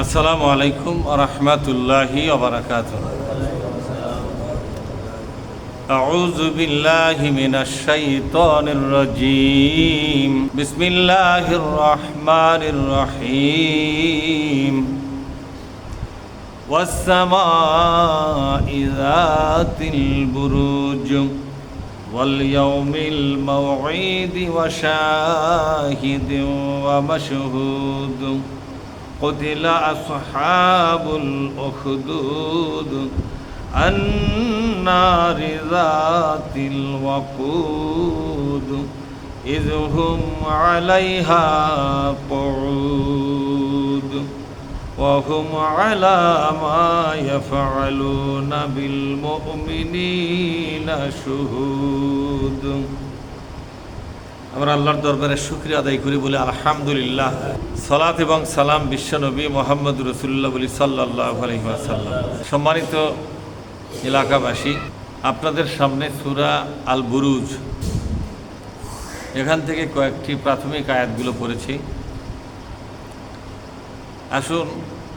আসসালামু আলাইকুম ওয়া রাহমাতুল্লাহি ওয়া বারাকাতুহু। আউযু বিল্লাহি মিনাশ শাইতানির রাজীম। বিসমিল্লাহির রাহমানির রহিম। ওয়াস সামাই যাতিল বুরুজ ওয়াল ইয়াউমিল মাউঈদ ওয়া শাহিদিন ওয়া মাশহুদ। قتل أصحاب الأخدود النار ذات الوقود إذ هم عليها قعود وهم على ما يفعلون بالمؤمنين شهود। আমরা আল্লাহর দরবারে শুকরিয়া আদায় করি বলে আলহামদুলিল্লাহ। সালাত এবং সালাম বিশ্বনবী মোহাম্মদ রসুল্লাহ বলি সাল্লাল্লাহু আলাইহি ওয়াসাল্লাম। সম্মানিত এলাকাবাসী, আপনাদের সামনে সূরা আল বুরুজ, এখান থেকে কয়েকটি প্রাথমিক আয়াতগুলো পড়েছি। আসুন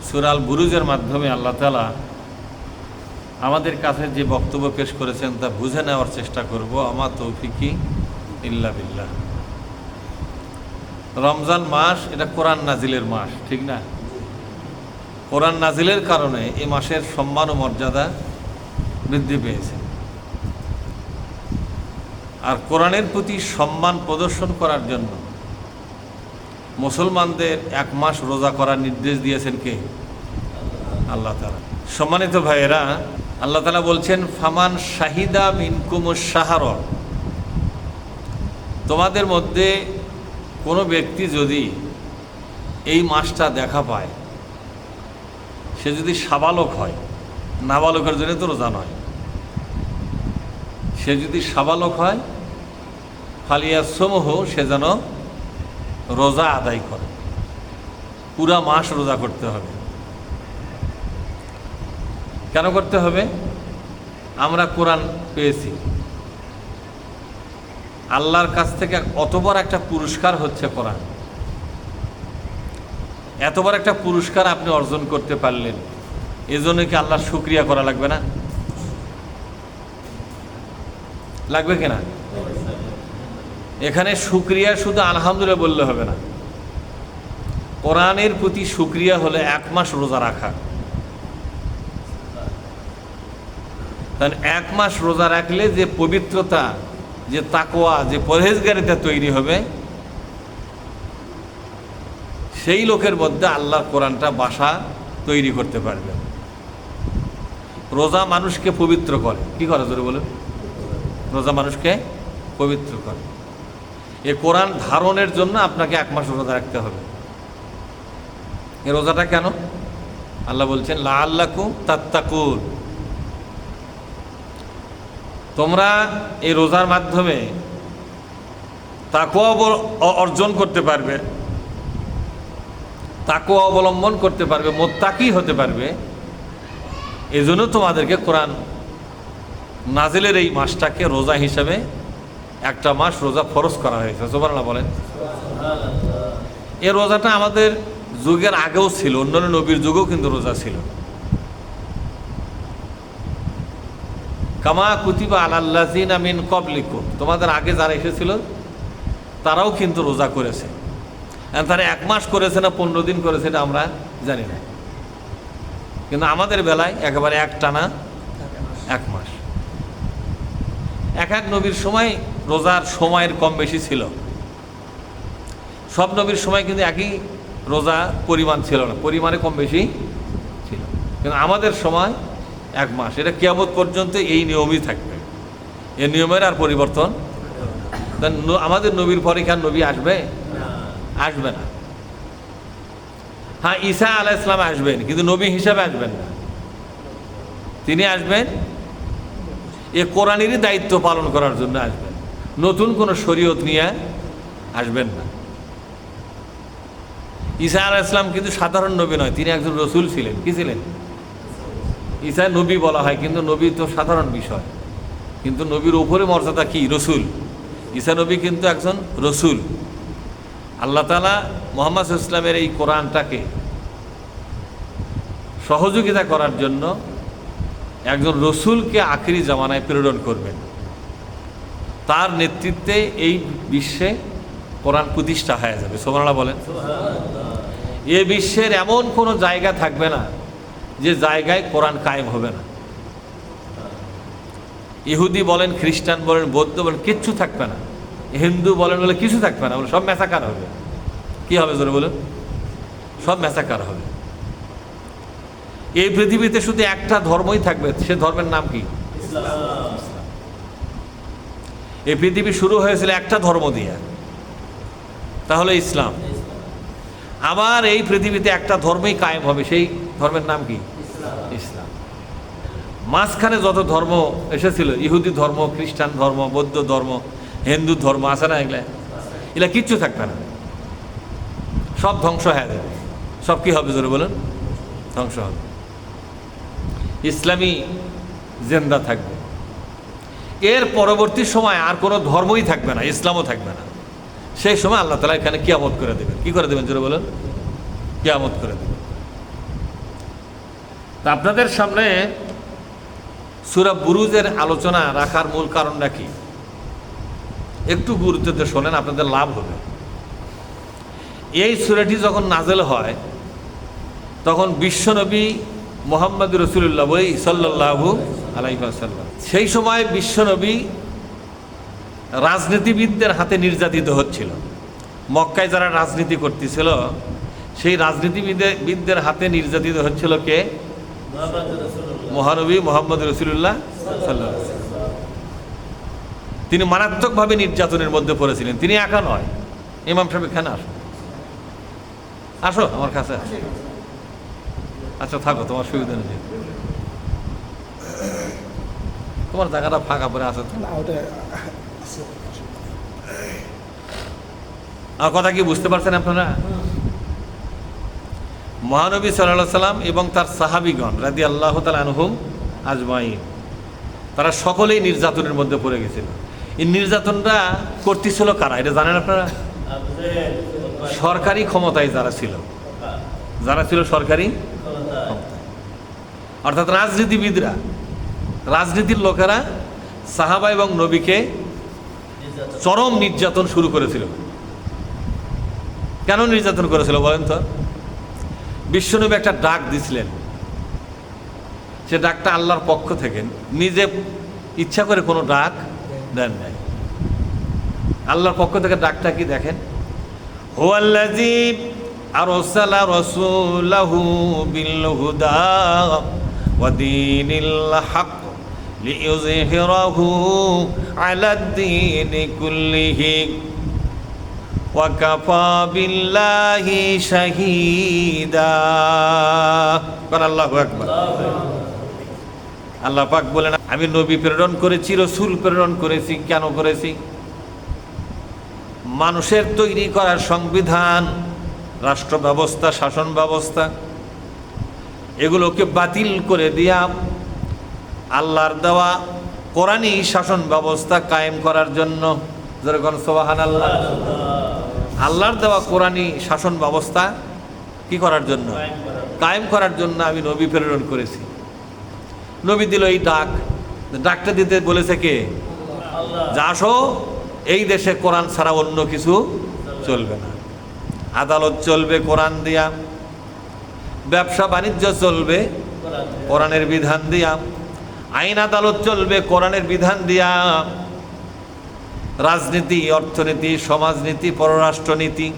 সূরা আল বুরুজের মাধ্যমে আল্লাহ তাআলা আমাদের কাছে যে বক্তব্য পেশ করেছেন তা বুঝে নেওয়ার চেষ্টা করব। আমার তৌফিকি ইল্লা বিল্লাহ। রমজান মাস এটা কোরআন নাজিলের মাস, ঠিক না? কোরআন নাজিলের কারণে এই মাসের সম্মান ও মর্যাদা বৃদ্ধি পেয়েছে। আর কোরআনের প্রতি সম্মান প্রদর্শন করার জন্য মুসলমানদের এক মাস রোজা করার নির্দেশ দিয়েছেন কে? আল্লাহ তাআলা। সম্মানিত ভাইয়েরা, আল্লাহ তাআলা বলছেন ফামান শাহিদা মিনকুমুশ শাহর, তোমাদের মধ্যে কোনো ব্যক্তি যদি এই মাসটা দেখা পায়, সে যদি সাবালক হয়, নাবালকের জন্য তো রোজা নয়, সে যদি সাবালক হয় ফালিয়াসমহু, সে যেন রোজা আদায় করে। পুরা মাস রোজা করতে হবে। কেন করতে হবে? আমরা কোরআন পেয়েছি, আল্লাহর কাছ থেকে অত বড় একটা পুরস্কার হচ্ছে কোরআন। এত বড় একটা পুরস্কার আপনি অর্জন করতে পারলেন, এজন্য কি আল্লাহর শুকরিয়া করা লাগবে না? লাগবে কিনা? এখানে শুকরিয়া শুধু আলহামদুলিল্লাহ বললে হবে না। কোরআনের প্রতি শুকরিয়া হলে এক মাস রোজা রাখা। কারণ এক মাস রোজা রাখলে যে পবিত্রতা, যে তাকওয়া, যে পরহেজগারিতা তৈরি হবে, সেই লোকের মধ্যে আল্লাহর কোরআনটা বাসা তৈরি করতে পারবে। রোজা মানুষকে পবিত্র করে। কি করে জোরে বলেন? রোজা মানুষকে পবিত্র করে। এ কোরআন ধারণের জন্য আপনাকে এক মাস রোজা রাখতে হবে। এ রোজাটা কেন? আল্লাহ বলছেন লাআল্লাকুম তাত্তাকুন, তোমরা এই রোজার মাধ্যমে তাকওয়া অর্জন করতে পারবে, তাকওয়া অবলম্বন করতে পারবে, মুত্তাকি হতে পারবে। এজন্য তোমাদেরকে কোরআন নাজিলের এই মাসটাকে রোজা হিসাবে একটা মাস রোজা ফরজ করা হয়েছে। সুবহানাল্লাহ বলেন। এই রোজাটা আমাদের যুগের আগেও ছিল, অন্যান্য নবীর যুগেও কিন্তু রোজা ছিল। কামা কুতিবা আলাল্লাযিনা মিন ক্বাবলিকুম, তোমাদের আগে যারা এসেছিল তারাও কিন্তু রোজা করেছে। তারা এক মাস করেছে না 15 দিন করেছে এটা আমরা জানি না, কিন্তু আমাদের বেলায় একেবারে একটানা এক মাস। এক এক নবীর সময় রোজার সময়ের কম বেশি ছিল। সব নবীর সময় কিন্তু একই রোজা পরিমাণ ছিল না, পরিমাণে কম বেশি ছিল। কিন্তু আমাদের সময় এক মাস, এটা কিয়ামত পর্যন্ত এই নিয়মই থাকবে। এই নিয়মের আর পরিবর্তন। আমাদের নবীর পরে কি আর নবী আসবে? আসবে না। হ্যাঁ, ঈসা আলাইহিস সালাম আসবেন, কিন্তু নবী হিসাবে আসবেন না। তিনি আসবেন এ কোরআনেরই দায়িত্ব পালন করার জন্য আসবেন, নতুন কোনো শরীয়ত নিয়ে আসবেন না। ঈসা আলাইহিস সালাম কিন্তু সাধারণ নবী নয়, তিনি একজন রসুল ছিলেন। কি ছিলেন? ঈসা নবী বলা হয়, কিন্তু নবী তো সাধারণ বিষয়, কিন্তু নবীর উপরে মর্যাদা কি? রসুল। ঈসা নবী কিন্তু একজন রসুল। আল্লাহ তাআলা মুহাম্মদ সাল্লাল্লাহু আলাইহি ওয়াসাল্লামের এই কোরআনটাকে সহযোগিতা করার জন্য একজন রসুলকে আখিরি জামানায় প্রেরণ করবেন। তার নেতৃত্বে এই বিশ্বে কোরআন প্রতিষ্ঠা হয়ে যাবে। সুবহানাল্লাহ বলেন। এ বিশ্বের এমন কোনো জায়গা থাকবে না যে জায়গায় কোরআন কায়েম হবে না। ইহুদি বলেন, খ্রিস্টান বলেন, বৌদ্ধ বলেন, কিচ্ছু থাকবে না। হিন্দু বলেন বলে কিছু থাকবে না, বলে সব ম্যাসাকার হবে। কি হবে জোরে বলুন? সব ম্যাসাকার হবে। এই পৃথিবীতে শুধু একটা ধর্মই থাকবে, সে ধর্মের নাম কি? ইসলাম। এই পৃথিবী শুরু হয়েছিল একটা ধর্ম দিয়ে, তাহলে ইসলাম। আবার এই পৃথিবীতে একটা ধর্মই কায়েম হবে, সেই ধর্মের নাম কি? ইসলাম। মাঝখানে যত ধর্ম এসেছিল, ইহুদি ধর্ম, খ্রিস্টান ধর্ম, বৌদ্ধ ধর্ম, হিন্দু ধর্ম আছে না, এগুলা কিচ্ছু থাকবে না, সব ধ্বংস হয়ে যাবে। সব কি হবে জোরে বলুন? ধ্বংস হবে। ইসলামী জিন্দা থাকবে। এর পরবর্তী সময় আর কোনো ধর্মই থাকবে না, ইসলামও থাকবে না। সেই সময় আল্লাহ তাআলা এখানে কিয়ামত করে দেবেন। কি করে দেবেন জোরে বলুন? কিয়ামত করে দেবেন। তা আপনাদের সামনে সূরা বুরুজের আলোচনা রাখার মূল কারণটা কি, একটু গুরুত্ব দিয়ে শোনেন, আপনাদের লাভ হবে। এই সূরাটি যখন নাজেল হয় তখন বিশ্বনবী মুহাম্মদ রাসূলুল্লাহ সাল্লাল্লাহু আলাইহি ওয়াসাল্লাম, সেই সময় বিশ্বনবী রাজনীতিবিদদের হাতে নির্যাতিত হচ্ছিল। মক্কায় যারা রাজনীতি করতেছিল সেই রাজনীতিবিদদের হাতে নির্যাতিত হচ্ছিল কে? মহানবী মুহাম্মদ রাসূলুল্লাহ সাল্লাল্লাহু আলাইহি ওয়াসাল্লাম। তিনি মারাত্মকভাবে নির্যাতনের মধ্যে পড়েছিলেন। তিনি একা নয়। ইমাম সাহেব এখানে আসো, আসো আমার কাছে। আচ্ছা থাকো, তোমার সুবিধা নেই, তোমার জায়গাটা ফাঁকা পড়ে আছে। আমার কথা কি বুঝতে পারছেন আপনারা? মহানবী সাল্লাল্লাহু আলাইহি সাল্লাম এবং তার সাহাবীগণ রাদিয়াল্লাহু তাআলা আনহুম আজমাইন, তারা সকলেই নির্যাতনের মধ্যে পড়ে গেছিল। এই নির্যাতনটা করতেছিল কারা, এটা জানেন আপনারা? সরকারি ক্ষমতায় যারা ছিল সরকারি ক্ষমতায়, অর্থাৎ রাজনীতিবিদরা, রাজনীতির লোকেরা সাহাবা এবং নবীকে চরম নির্যাতন শুরু করেছিল। কেন নির্যাতন করেছিল বলেন তো? বিশ্বনবী একটা ডাক দিছিলেন, সে ডাকটা আল্লাহর পক্ষ থেকে, নিজে ইচ্ছা করে কোনো ডাক দেন নাই। আল্লাহর পক্ষ থেকে ডাকটা কি দেখেন? হুয়াল্লাযী আরসালা রাসূলাহু বিল হুদা ওয়া দীনিল হক লিইয়ুযহিরাহু আলাদ দীনি কুল্লিহি ওয়া কাফা বিল্লাহি শাহীদা। আল্লাহু আকবার। আল্লাহ পাক বলেন, আমি নবী প্রেরণ করেছি, রসুল প্রেরণ করেছি। কেন করেছি? মানুষের তৈরি করার সংবিধান, রাষ্ট্র ব্যবস্থা, শাসন ব্যবস্থা, এগুলোকে বাতিল করে দিয়া আল্লাহর দেওয়া কোরআনী শাসন ব্যবস্থা কায়েম করার জন্য। যেরকম সুবহানাল্লাহ। আল্লাহর দেওয়া কোরআনী শাসন ব্যবস্থা কি করার জন্য? কায়েম করার জন্য আমি নবী প্রেরণ করেছি। নবী দিল এই ডাক, ডাকটা দিতে বলেছে কে? যা আসো, এই দেশে কোরআন ছাড়া অন্য কিছু চলবে না। আদালত চলবে কোরআন দিয়া, ব্যবসা বাণিজ্য চলবে কোরআনের বিধান দিয়া, আইন আদালত চলবে কোরআনের বিধান দিয়া, রাজনীতি, অর্থনীতি, সমাজনীতি, পররাষ্ট্রনীতি,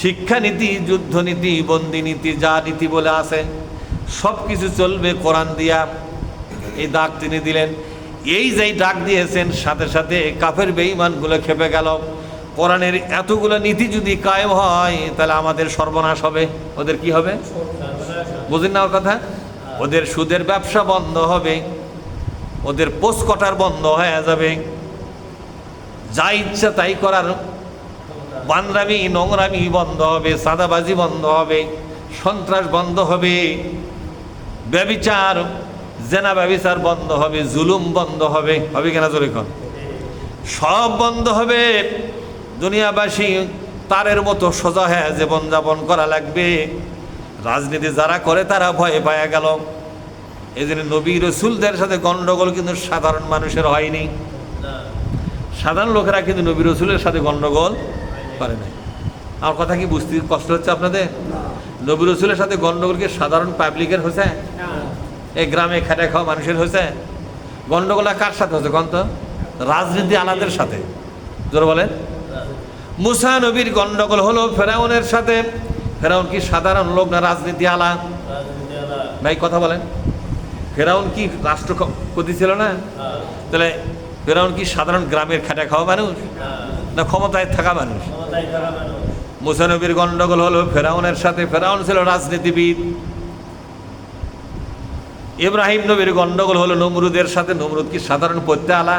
শিক্ষানীতি, যুদ্ধনীতি, বন্দিনীতি, যা নীতি বলে আছে সব কিছু চলবে কোরআন দিয়া। এই ডাক তিনি দিলেন। এই যেই ডাক দিয়েছেন, সাথে সাথে কাফের বেঈমানগুলো খেপে গেল। কোরআনের এতগুলো নীতি যদি কায়েম হয় তাহলে আমাদের সর্বনাশ হবে। ওদের কি হবে? বুঝেন না ওর কথা? ওদের সুদের ব্যবসা বন্ধ হবে, ওদের পোস্ট কটার বন্ধ হয়ে যাবে, যা ইচ্ছা তাই করার বান্দরামি নোংরামি বন্ধ হবে, সাদাবাজি বন্ধ হবে, সন্ত্রাস বন্ধ হবে, ব্যভিচার জেনা ব্যভিচার বন্ধ হবে, জুলুম বন্ধ হবে। হবে কিনা জোরে কোন? সব বন্ধ হবে। দুনিয়াবাসী তারের মতো সোজা হয়ে জীবনযাপন করা লাগবে। রাজনীতি যারা করে তারা ভয়ে পায়া গেল। এই জন্য নবী রসুলদের সাথে গন্ডগোল কিন্তু সাধারণ মানুষের হয়নি। সাধারণ লোকেরা কিন্তু নবী রসুলের সাথে গন্ডগোল করে নাই। আমার কথা কি বুঝতে কষ্ট হচ্ছে আপনাদের? নবী রসুলের সাথে গন্ডগোল কি সাধারণ পাবলিকের হয়েছে? এই গ্রামে খেটে খাওয়া মানুষের হয়েছে? গন্ডগোলটা কার সাথে হচ্ছে কন্ত? রাজনীতি আলাদের সাথে। জোর বলেন। মুসা নবীর গন্ডগোল হলো ফেরাউনের সাথে। ফেরাউন কি সাধারণ লোক না রাজনীতি আলা? ভাই কথা বলেন। ফেরাউন কি রাষ্ট্রপতি ছিল না? তাহলে ফেরাউন কি সাধারণ গ্রামের খেটে খাওয়া মানুষ না ক্ষমতায় থাকা মানুষ? মুসা নবীর গন্ডগোল হলো ফেরাউনের সাথে। ফেরাউন ছিল রাজনীতিবিদ। ইব্রাহিম নবীর গন্ডগোল হলো নমরুদের সাথে। নমরুদ কি সাধারণ পড়তে আলা?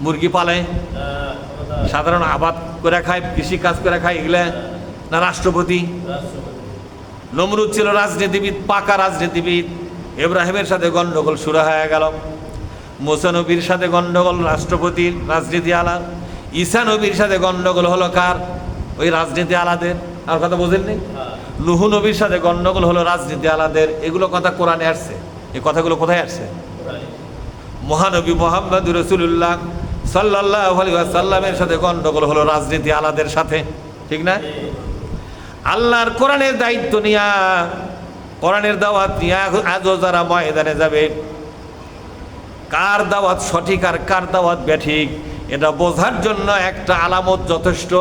মুরগি পালে, সাধারণ আবাদ করে খায়, কৃষি কাজ করে খায়, এগুলা না রাষ্ট্রপতি? নমরুদ ছিল রাজনীতিবিদ, পাকা রাজনীতিবিদ। ইব্রাহিমের সাথে গন্ডগোল শুরু হয়ে গেল। মুসা নবীর সাথে গন্ডগোল রাষ্ট্রপতির, রাজনীতি আলা। ঈসা নবীর সাথে গন্ডগোল হলো কার? ওই রাজনীতি আলাদের। আর কথা বোঝেননি? নুহু নবীর সাথে গন্ডগোল হলো রাজনীতি আলাদের। এগুলো কথা কোরআনে আসছে। এই কথাগুলো কোথায় আসছে? মহানবী মুহাম্মদ রাসূলুল্লাহ সাল্লাল্লাহু আলাইহি ওয়াসাল্লামের সাথে গন্ডগোল হলো রাজনীতি আলাদের সাথে। ঠিক না? আল্লাহর কোরআনের দায়িত্ব নিয়া, কোরআনের দাওয়াত নিয়া আজও যারা ময়দানে যাবে, কার দাওয়াত সঠিক আর কার দাওয়াত ব্যাঠিক এটা বোঝার জন্য একটা আলামত যথেষ্ট।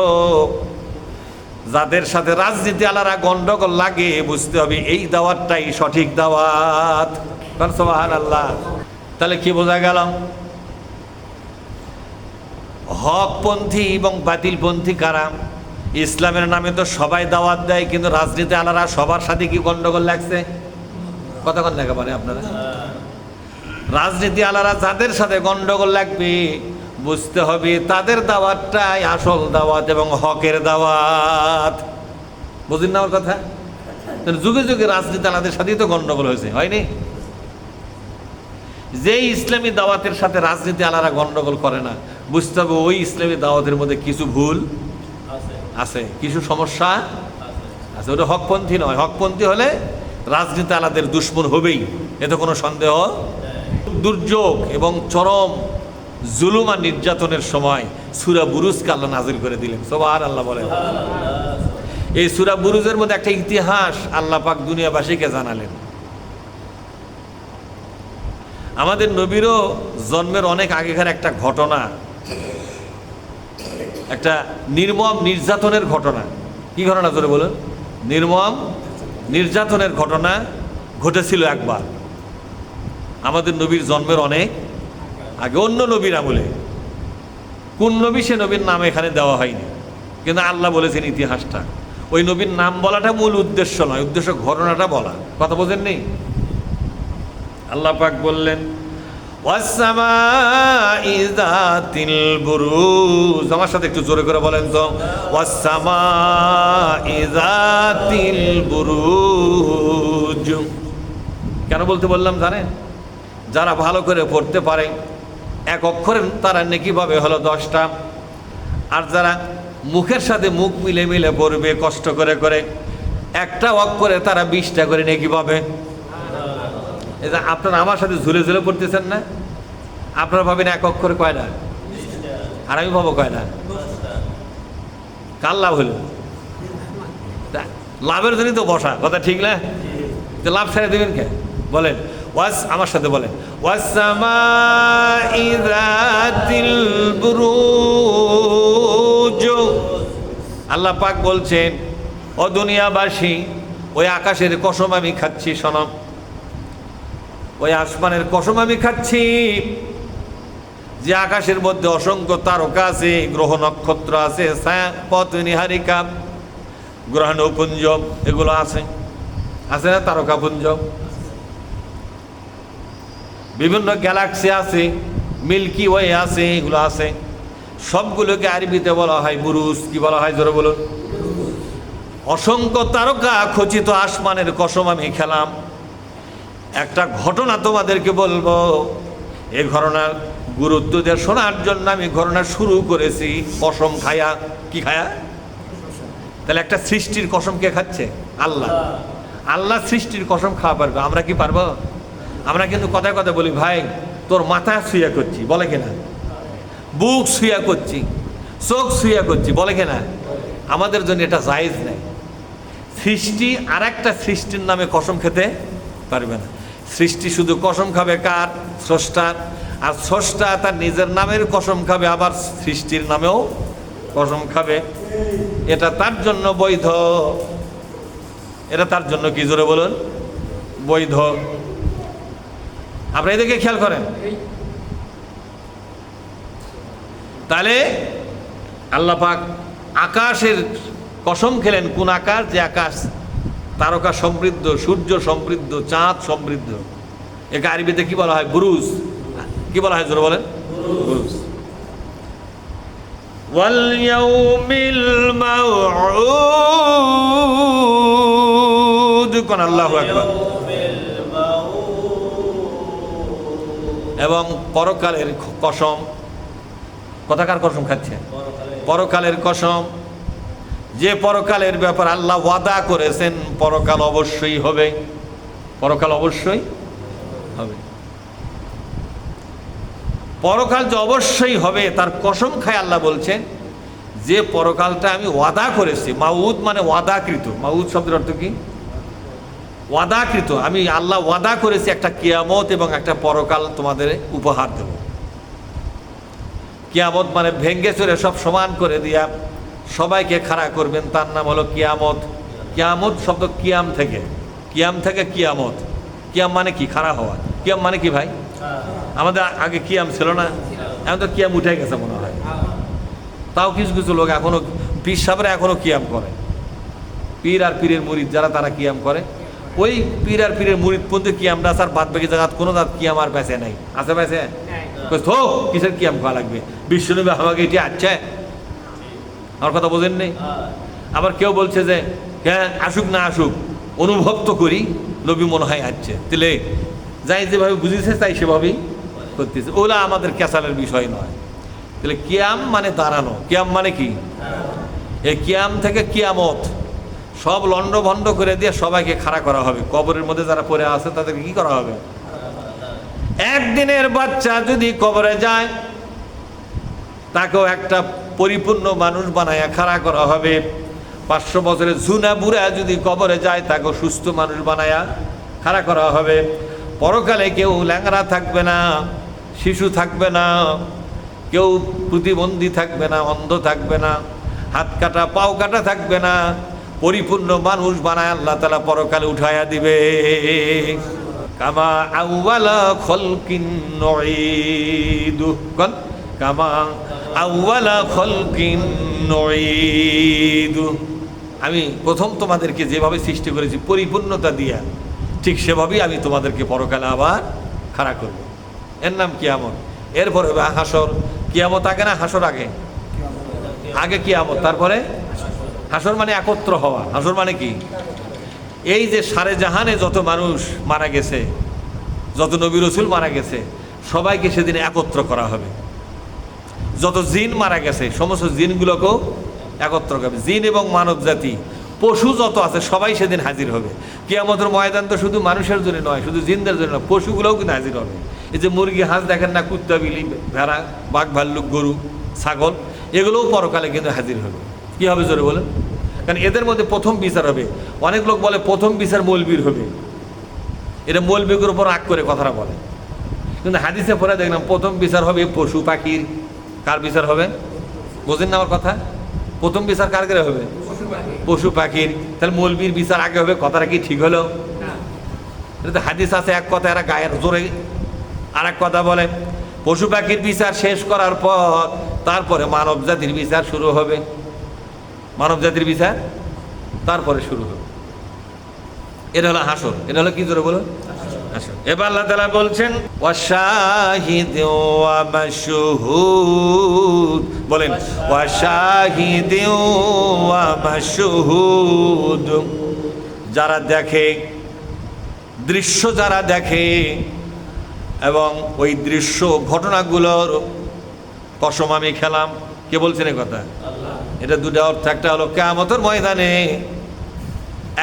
যাদের সাথে রাজনীতি আলারা গন্ডগোল লাগে বুঝতে হবে এই দাওয়াতটাই সঠিক দাওয়াত। সুবহানাল্লাহ। তাহলে কি বোঝা গেল? হকপন্থী এবং বাতিলপন্থী কারা? ইসলামের নামে তো সবাই দাওয়াত দেয়, কিন্তু রাজনীতি আলারা সবার সাথে কি গন্ডগোল লাগছে? কতক্ষণ দেখা পারে আপনারা? রাজনীতি আলারা যাদের সাথে গন্ডগোল লাগবে বুঝতে হবে তাদের দাওয়াতটাই আসল দাওয়াত এবং হকের দাওয়াত। বুঝলেন না আমার কথা? যুগে যুগে রাজনীতি আলাদের সাথেই তো গন্ডগোল হয়েছে, হয়নি? যেই ইসলামী দাওয়াতের সাথে রাজনীতি আলারা গন্ডগোল করে না বুঝতে হবে ওই ইসলামী দাওয়াতের মধ্যে কিছু ভুল আছে, কিছু সমস্যা আছে। ওটা হকপন্থী নয়। হকপন্থী হলে রাজনীতি আলাদের দুশ্মন হবেই, এতে কোনো সন্দেহ। দুর্যোগ এবং চরম জুলুম আর নির্যাতনের সময় সূরা বুরুজকে আল্লাহ নাজিল করে দিলেন। সুবহানাল্লাহ বলেন। এই সূরা বুরুজের মধ্যে একটা ইতিহাস আল্লাহ পাক দুনিয়াবাসীকে জানালেন। আমাদের নবীরও জন্মের অনেক আগেকার একটা ঘটনা, একটা নির্মম নির্যাতনের ঘটনা। কি ঘটনা জোরে বলুন? নির্মম নির্যাতনের ঘটনা ঘটেছিল একবার আমাদের নবীর জন্মের অনেক আগে, অন্য নবীর আমলে। কোন নবী সে নবীর নাম এখানে দেওয়া হয়নি, কিন্তু আল্লাহ বলেছেন ইতিহাসটা। ওই নবীর নাম বলাটা মূল উদ্দেশ্য নয়, উদ্দেশ্য ঘটনাটা বলা। কথা বোঝেন নেই? আল্লাহ পাক বললেন ওয়াসসামাই যাতিল বুরুজ। আমার সাথে একটু জোরে করে বলেন তো, ওয়াসসামাই যাতিল বুরুজ। কেন বলতে বললাম জানেন? যারা ভালো করে পড়তে পারে এক অক্ষরে তারা নেকি পাবে হলো 10টা, আর যারা মুখের সাথে মুখ মিলে মিলে পড়বে কষ্ট করে করে একটা অক্ষরে তারা 20টা করে নেকি পাবে। এই যে আপনারা আমার সাথে ঝুলে ঝুলে পড়তেছেন না, আপনারা পাবেন এক অক্ষরে কয়টা, আর আমি পাবো কয়টা? কার লাভ হলো? লাভের জন্যই তো বসা, কথা ঠিক না? তো লাভ ছেড়ে দেবেন কে? বলেন আমার সাথে বলেন, ওয়াসসামাই যাতিল বুরুজ। আল্লাহ পাক বলছেন ও দুনিয়াবাসী, ওই আকাশের কসম আমি খাচ্ছি, শোনো, ওই আসমানের কসম আমি খাচ্ছি যে আকাশের মধ্যে অসংখ্য তারকা আছে, গ্রহ নক্ষত্র আছে, পথ নিহারিকা, গ্রহ নৌপুঞ্জ এগুলো আছে, আছে না? তারকাপুঞ্জ, বিভিন্ন গ্যালাক্সি আছে, মিল্কি ওয়ে আছে, এগুলো আছে। সবগুলোকে আরবিতে বলা হয় বুরুজ। কি বলা হয় জোরে বলুন? অসংখ্য তারকা খচিত আসমানের কসম আমি খেলাম। একটা ঘটনা তোমাদেরকে বলবো, এই ঘটনার গুরুত্ব দিয়ে শোনার জন্য আমি ঘটনা শুরু করেছি কসম খায়া। কি খায়া? তাহলে একটা সৃষ্টির কসম কে খাচ্ছে? আল্লাহ। আল্লাহ সৃষ্টির কসম খাওয়া পারবে, আমরা কি পারবো? আমরা কিন্তু কথায় কথা বলি, ভাই তোর মাথা শুয়া করছি, বলে কিনা? বুক শুয়া করছি, চোখ শুয়া করছি, বলে কিনা? আমাদের জন্য এটা জায়েজ নেই। সৃষ্টি আর একটা সৃষ্টির নামে কসম খেতে পারবে না। সৃষ্টি শুধু কসম খাবে কার? স্রষ্টার। আর স্রষ্টা তার নিজের নামের কসম খাবে, আবার সৃষ্টির নামেও কসম খাবে। এটা তার জন্য বৈধ, এটা তার জন্য কি, জোরে বলুন, বৈধ। আপনারা এদিকে খেয়াল করেন। তাহলে আল্লাহ পাক আকাশের কসম খেলেন। কোন আকাশ? যে আকাশ তারকা সমৃদ্ধ, সূর্য সমৃদ্ধ, চাঁদ সমৃদ্ধ। একে আরবিতে কি বলা হয়? বুরুজ। কি বলা হয় জোরে বলেন? বুরুজ। ওয়াল ইয়াউমিল মাউউদ, কোন আল্লাহু আকবার। এবং পরকালের কসম। কথাকার কসম খাচ্ছে? পরকালের কসম। যে পরকালের ব্যাপার আল্লাহ ওয়াদা করেছেন, পরকাল অবশ্যই হবে, পরকাল অবশ্যই হবে। পরকাল যে অবশ্যই হবে তার কসম খায় আল্লাহ বলছেন যে পরকালটা আমি ওয়াদা করেছি। মাউদ মানে ওয়াদাকৃত। মাউদ শব্দের অর্থ কি? ওয়াদাকৃত। আমি আল্লাহ ওয়াদা করেছি একটা কিয়ামত এবং একটা পরকাল তোমাদের উপহার দেব। কিয়ামত মানে ভেঙ্গে চড়ে সব সমান করে দিয়া সবাইকে খাড়া করবেন, তার নাম হলো কিয়ামত। কিয়ামত শব্দ কিয়াম থেকে, কিয়াম থেকে কিয়ামত। কিয়াম মানে কি? খাড়া হওয়া। কিয়াম মানে কি ভাই? আমাদের আগে কিয়াম ছিল না, এখন তো কিয়াম উঠে গেছে মনে হয়। তাও কিছু কিছু লোক এখনো, পীর সাহেবরা এখনো কিয়াম করে। পীর আর পীরের মুরিদ যারা, তারা কিয়াম করে। ওই পীর আর পীরের মুরিদ পর্যন্ত কিয়ামটা আর বাদ বাকি জায়গা কোনো কিয়াম আর বেঁচে নাই। আছে বেঁচে? তো কিসের কিয়াম খাওয়া লাগবে? বিশ্বনবী আমাকে এটি আচ্ছা, আমার কথা বোঝেন নেই? আবার কেউ বলছে যে হ্যাঁ আসুক না আসুক, অনুভব তো করি নবী মনে হয় আসছে। তাহলে যাই যেভাবে বুঝেছে তাই সেভাবেই করতেছে। ওলা আমাদের ক্যাসালের বিষয় নয়। তাহলে কিয়াম মানে দাঁড়ানো। কিয়াম মানে কি? এই কিয়াম থেকে কিয়ামত সব লন্ডভন্ড করে দিয়ে সবাইকে খাড়া করা হবে। কবরের মধ্যে যারা পড়ে আছে তাদেরকে কি করা হবে? একদিনের বাচ্চা যদি কবরে যায় তাকেও একটা পরিপূর্ণ মানুষ বানায়া খাড়া করা হবে। 500 বছরের ঝুনা বুড়া যদি কবরে যায় তাকেও সুস্থ মানুষ বানায়া খাড়া করা হবে। পরকালে কেউ ল্যাংড়া থাকবে না, শিশু থাকবে না, কেউ প্রতিবন্ধী থাকবে না, অন্ধ থাকবে না, হাত কাটা পাও কাটা থাকবে না। পরিপূর্ণ মানুষ বানায় আল্লাহ তাআলা পরকালে উঠায়া দিবে। কামা আউয়ালা খলকিন নুঈদু, কোন? কামা আউয়ালা খলকিন নুঈদু। আমি প্রথম তোমাদেরকে যেভাবে সৃষ্টি করেছি পরিপূর্ণতা দিয়া, ঠিক সেভাবেই আমি তোমাদেরকে পরকালে আবার খাড়া করব। এর নাম কিয়ামত। এরপরে হবে হাসর। কিয়ামত আগে না হাসর আগে? আগে কিয়ামত, তারপরে হাসর। মানে একত্র হওয়া। হাসর মানে কি? এই যে সারে জাহানে যত মানুষ মারা গেছে, যত নবী রসুল মারা গেছে, সবাইকে সেদিন একত্র করা হবে। যত জিন মারা গেছে সমস্ত জিনগুলোকেও একত্র করবে। জিন এবং মানব জাতি, পশু যত আছে সবাই সেদিন হাজির হবে। কিয়ামতের ময়দান তো শুধু মানুষের জন্য নয়, শুধু জিনদের জন্য নয়, পশুগুলোও কিন্তু হাজির হবে। এই যে মুরগি, হাঁস দেখেন না, কুত্তা, বিলি, ভেড়া, বাঘ, ভাল্লুক, গরু, ছাগল, এগুলোও পরকালে কিন্তু হাজির হবে। কি হবে জোরে বলেন? কারণ এদের মধ্যে প্রথম বিচার হবে। অনেক লোক বলে প্রথম বিচার মৌলবীর হবে। এটা মৌলবীর উপর রাগ করে কথাটা বলে, কিন্তু হাদিসে পরে দেখলাম প্রথম বিচার হবে পশু পাখির। কার বিচার হবে? বোঝেন না আমার কথা? প্রথম বিচার কার করে হবে? পশু পাখির। তাহলে মৌলবীর বিচার আগে হবে, কথাটা কি ঠিক হলো? এটা তো হাদিস আছে এক কথা, এরা গায়ের জোরে আর এক কথা বলে। পশু পাখির বিচার শেষ করার পর তারপরে মানব জাতির বিচার শুরু হবে। মানব জাতির বিচার তারপরে শুরু হবে। এটা হলো হাসর। এটা হলো কি জোরে বলো? হাসর। এবার আল্লাহ তাআলা বলছেন ওয়াশাহিদ ওয়া মাশহুদ। বলেন ওয়াশাহিদ ওয়া মাশহুদ। যারা দেখে, দৃশ্য যারা দেখে এবং ওই দৃশ্য ঘটনাগুলোর কসম আমি খেলাম। কে বলছেন এই কথা? এটা দুটো অর্থ। একটা হলো কিয়ামতের ময়দানে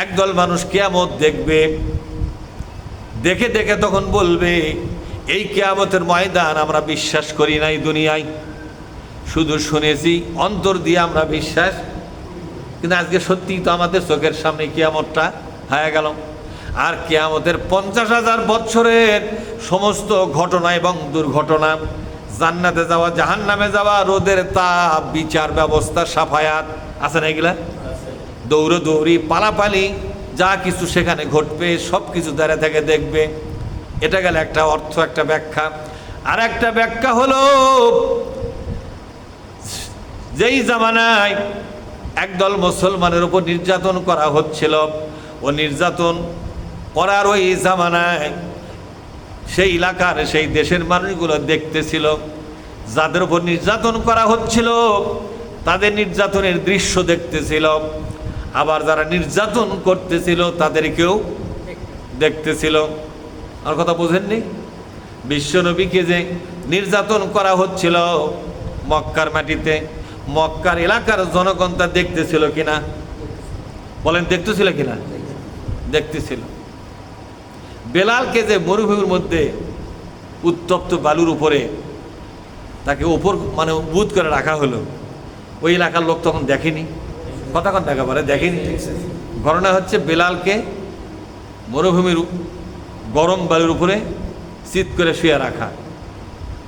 একদল মানুষ কিয়ামত দেখবে, দেখে দেখে তখন বলবে, এই কিয়ামতের ময়দান আমরা বিশ্বাস করি নাই দুনিয়ায়, শুধু শুনেছি, অন্তর দিয়ে আমরা বিশ্বাস, কিন্তু আজকে সত্যিই তো আমাদের চোখের সামনে কিয়ামতটা হয়ে গেল। আর কিয়ামতের 50,000 বছরের সমস্ত ঘটনা এবং দুর্ঘটনা, জান্নাতে যাওয়া, জাহান্নামে যাওয়া, রোদের তাপ, বিচার ব্যবস্থা, সাফায়াত, আছে না এগুলা? দৌড়ি পালাপালি যা কিছু সেখানে ঘটবে সব কিছু দাঁড়িয়ে থেকে দেখবে। এটা গেল একটা অর্থ, একটা ব্যাখ্যা। আর একটা ব্যাখ্যা হলো, যেই জামানায় একদল মুসলমানের উপর নির্যাতন করা হচ্ছিল, ও নির্যাতন করার ওই জামানায় সেই এলাকার, সেই দেশের মানুষগুলো দেখতেছিল যাদের উপর নির্যাতন করা হচ্ছিল, তাদের নির্যাতনের দৃশ্য দেখতেছিল, আবার যারা নির্যাতন করতেছিল তাদেরকেও দেখতেছিল। আমার কথা বোঝেননি? বিশ্বনবীকে যে নির্যাতন করা হচ্ছিল মক্কার মাটিতে, মক্কার এলাকার জনগণ তা দেখতেছিল কিনা? বলেন, দেখতেছিল কিনা? দেখতেছিল। বেলালকে যে মরুভূমির মধ্যে উত্তপ্ত বালুর উপরে তাকে উপর মানে বুধ করে রাখা হলো, ওই এলাকার লোক তখন দেখেনি। কতক্ষণ দেখা পারে? দেখেনি। ঘটনা হচ্ছে বেলালকে মরুভূমির গরম বালুর উপরে চিৎ করে শুয়ে রাখা,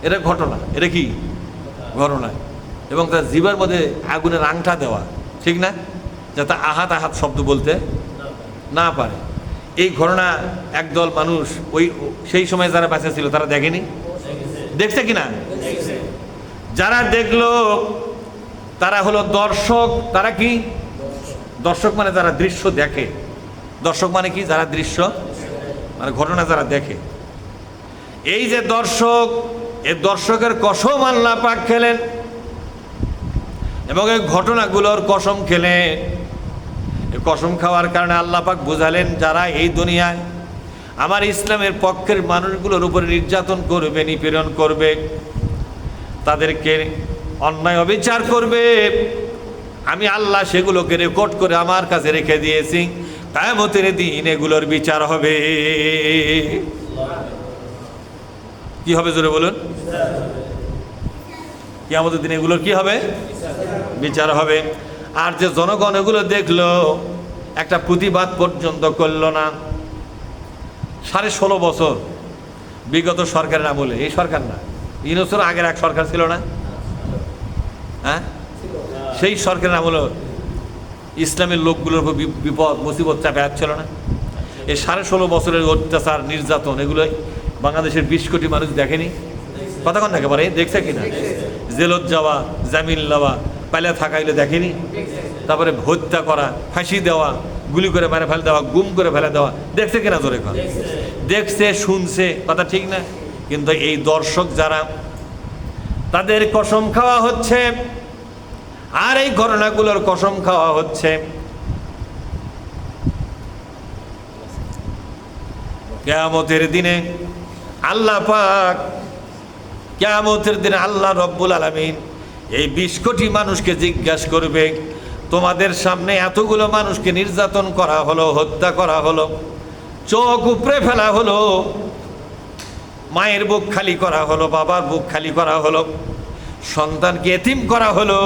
এটা ঘটনা। এটা কি ঘটনা? এবং তার জিবার মধ্যে আগুনের আংটা দেওয়া, ঠিক না? যাতে আহাত আহাত শব্দ বলতে না পারে। এই ঘটনা একদল মানুষ ওই সেই সময় যারা বেঁচে ছিল তারা দেখেনি? দেখছে কিনা? যারা দেখলো তারা হলো দর্শক। তারা কি দর্শক? মানে যারা দৃশ্য দেখে। দর্শক মানে কি? যারা দৃশ্য মানে ঘটনা যারা দেখে। এই যে দর্শক, এই দর্শকের কসম আল্লাহ পাক খেলেন এবং এই ঘটনাগুলোর কসম খেলেন। এই কসম খাওয়ার কারণে আল্লাহ পাক বুঝালেন, যারা এই দুনিয়ায় আমার ইসলামের পক্ষের মানুষগুলোর উপরে নির্যাতন করবে, নিপীড়ন করবে, তাদেরকে অন্যায় অবিচার করবে, আমি আল্লাহ সেগুলোকে রেকর্ড করে আমার কাছে রেখে দিয়েছি। কিয়ামতের দিন এগুলোর বিচার হবে। কি হবে? জোরে বলুন। কিয়ামতের দিন এগুলোর কি হবে? বিচার হবে। আর যে জনগণ এগুলো দেখলো, একটা প্রতিবাদ পর্যন্ত করলো না। 16.5 বছর বিগত সরকারের আমলে, এই সরকার না, ইউনূসের আগের এক সরকার ছিল না? হ্যাঁ, সেই সরকারের আমলে ইসলামের লোকগুলোর উপর বিপদ মুসিবত চাপে আসছিল না? এই 16.5 বছরের অত্যাচার, নির্যাতন, এগুলো বাংলাদেশের 20 কোটি মানুষ দেখেনি? কতক্ষণ দেখে পারে? দেখছে কিনা? জেলত যাওয়া, জামিন নেওয়া, পালিয়ে থাকা, এগুলো দেখেনি? তারপরে হত্যা করা, ফাঁসি দেওয়া, গুলি করে মেরে ফেলে দেওয়া, গুম করে ফেলে দেওয়া, দেখছে কিনা? জোরে কর। দেখছে, শুনছে, কথা ঠিক না? কিন্তু এই দর্শক যারা, তাদের কসম খাওয়া হচ্ছে, আর এই ঘটনাগুলোর কসম খাওয়া হচ্ছে। কিয়ামতের দিনে আল্লাহ পাক, কিয়ামতের দিনে আল্লাহ রব্বুল আলামিন এই 20 কোটি মানুষকে জিজ্ঞাসা করবে, তোমাদের সামনে এতগুলো মানুষকে নির্যাতন করা হলো, হত্যা করা হলো, চোখ উপড়ে ফেলা হলো, মায়ের বুক খালি করা হলো, বাবার বুক খালি করা হলো, সন্তানকে এতিম করা হলো,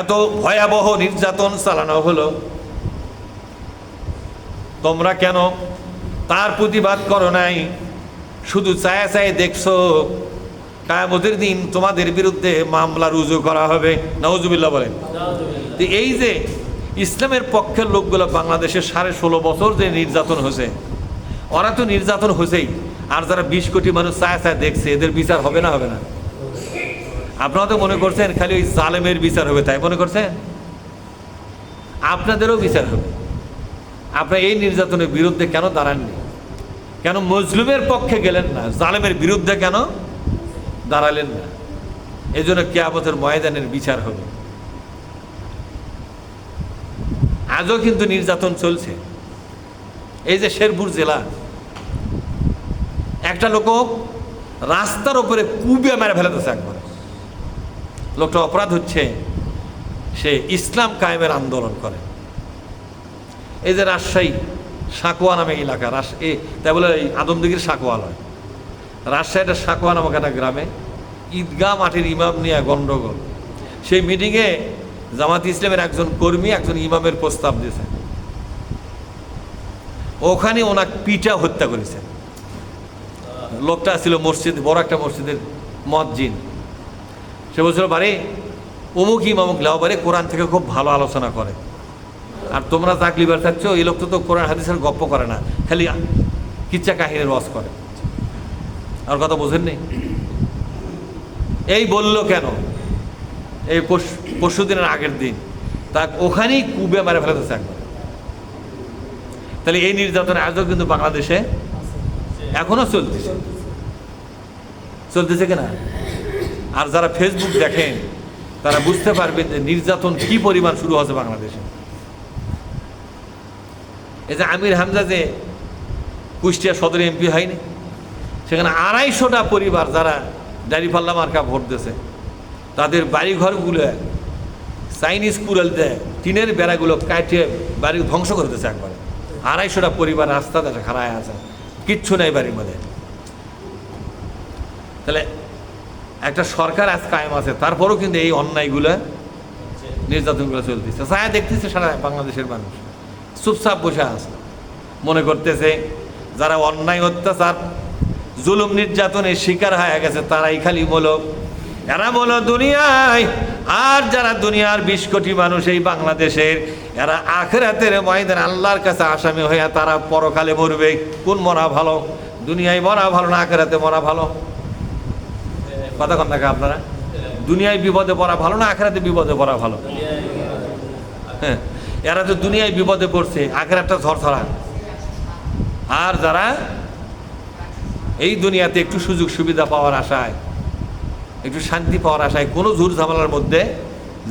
এত ভয়াবহ নির্যাতন চালানো হলো, তোমরা কেন তার প্রতিবাদ করো নাই? শুধু চায়া চায় দেখছো। কিয়ামতের দিন তোমাদের বিরুদ্ধে মামলা রুজু করা হবে। নাউজুবিল্লাহ বলেন। এই যে ইসলামের পক্ষের লোকগুলো বাংলাদেশে 16.5 বছর যে নির্যাতন হয়েছে, ওরা তো নির্যাতন হয়েছেই, আর যারা 20 কোটি মানুষ চায়া চায় দেখছে, এদের বিচার হবে না? হবে না? আপনারা তো মনে করছেন খালি ওই জালেমের বিচার হবে, তাই মনে করছেন? আপনাদেরও বিচার হবে। আপনারা এই নির্যাতনের বিরুদ্ধে কেন দাঁড়াননি? কেন মজলুমের পক্ষে গেলেন না? জালেমের বিরুদ্ধে কেন দাঁড়ালেন না? এই জন্য কিয়ামতের ময়দানের বিচার হবে। আজও কিন্তু নির্যাতন চলছে। এই যে শেরপুর জেলা, একটা লোক রাস্তার উপরে কুবে মেরে ফেলেছে একবার। লোকটা অপরাধ হচ্ছে, সে ইসলাম কায়েমের আন্দোলন করে। এই যে রাজশাহী সাঁকোয়া নামে এলাকা, তাই বলে এই আদমদিঘির সাঁকোয়া নয়, রাজশাহীটা সাঁকোয়া নামক একটা গ্রামে ঈদগাহ মাঠের ইমাম নিয়ে গণ্ডগোল। সেই মিটিংয়ে জামাত ইসলামের একজন কর্মী একজন ইমামের প্রস্তাব দিয়েছে, ওখানে ওনাকে পিটা হত্যা করেছে। লোকটা ছিল মসজিদ, বড় একটা মসজিদের মুয়াজ্জিন। সে বলছিল, বাড়ি অমুক ইমামুক লাও বাড়ি কোরআন থেকে খুব ভালো আলোচনা করে, আর তোমরা তাকলিবার থাকছ, এই লোক তো কোরআন হাদিসের গপ্প করে না, খালি কিচ্ছা কাহিনীর রস করে। আর কথা বোঝেন নেই? এই বললো কেন? এই পরশু দিনের আগের দিন তা ওখানেই কুবে মারে ফেলেছে একবার। তাহলে এই নির্যাতনের আজও কিন্তু বাংলাদেশে এখনো চলতেছে কিনা? আর যারা ফেসবুক দেখেন তারা বুঝতে পারবেন যে নির্যাতন কি পরিমাণ শুরু হচ্ছে বাংলাদেশে। এই যে আমির হামজা যে কুষ্টিয়া সদরে এমপি হয়নি, সেখানে 250টা পরিবার যারা দাঁড়িপাল্লা মার্কা ভোট দিয়েছে, তাদের বাড়িঘরগুলো চাইনিজ কুড়াল দেয়, টিনের বেড়াগুলো কাটে বাড়ি ধ্বংস করে দিয়েছে একবারে। 250টা পরিবার রাস্তাতে খাড়ায় আছে, কিচ্ছু নেই বাড়ির মধ্যে। তাহলে একটা সরকার আজ কায়েম আছে, তারপরও কিন্তু এই অন্যায়গুলো নির্যাতনগুলো চলতেছে। ছায়া দেখতেছে সারা বাংলাদেশের মানুষ, চুপচাপ বসে আছে, মনে করতেছে যারা অন্যায় অত্যাচার জুলুম নির্যাতনের শিকার হয়ে গেছে তারাই খালি বলো, এরা বলো দুনিয়ায়। আর যারা দুনিয়ার 20 কোটি মানুষ এই বাংলাদেশের, এরা আখিরাতের ময়দানে আল্লাহর কাছে আসামি হয়ে তারা পরকালে মরবে। কোন মরা ভালো? দুনিয়ায় মরা ভালো না আখিরাতে মরা ভালো? কথা কন না আপনারা? দুনিয়ায় বিপদে পড়া ভালো না আখিরাতে বিপদে পড়া ভালো? হ্যাঁ, এরা তো দুনিয়ায় বিপদে পড়ছে, আখিরাতটা ঝরঝরা। আর যারা এই দুনিয়াতে একটু সুযোগ সুবিধা পাওয়ার আশায়, একটু শান্তি পাওয়ার আশায় কোনো ঝুর ঝামেলার মধ্যে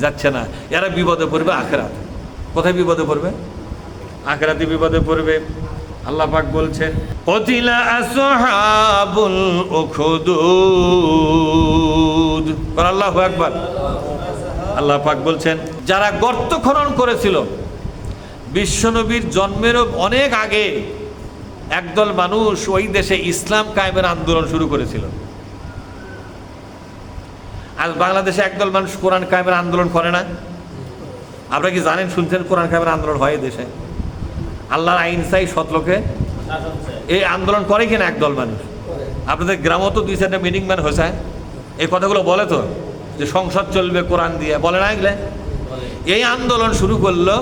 যাচ্ছে না, এরা বিপদে পড়বে আখিরাতে। কোথায় বিপদে পড়বে? আখিরাতে বিপদে পড়বে। আল্লাহ পাক বলছেন, কতিলা আসহাবুল উখদুদ। আল্লাহু আকবার। আল্লাহ পাক বলছেন, যারা গর্ত খনন করেছিল বিশ্বনবীর জন্মেরও অনেক আগে একদল মানুষ ওই দেশে ইসলাম কায়েমের আন্দোলন শুরু করেছিল। আজ বাংলাদেশে একদল মানুষ কোরআন কায়েমের আন্দোলন করে না? আপনারা কি জানেন, শুনছেন কোরআন কায়েমের আন্দোলন হয় দেশে? আল্লাহর আইন চাই সৎলোকে এই আন্দোলন করে কিনা একদল মানুষ? আপনাদের গ্রামও তো 2-4টা মিটিং ম্যান হয়েছে, এই কথাগুলো বলে তো যে সংসদ চলবে কোরআন দিয়ে, বলে না এগুলো? এই আন্দোলন শুরু করলো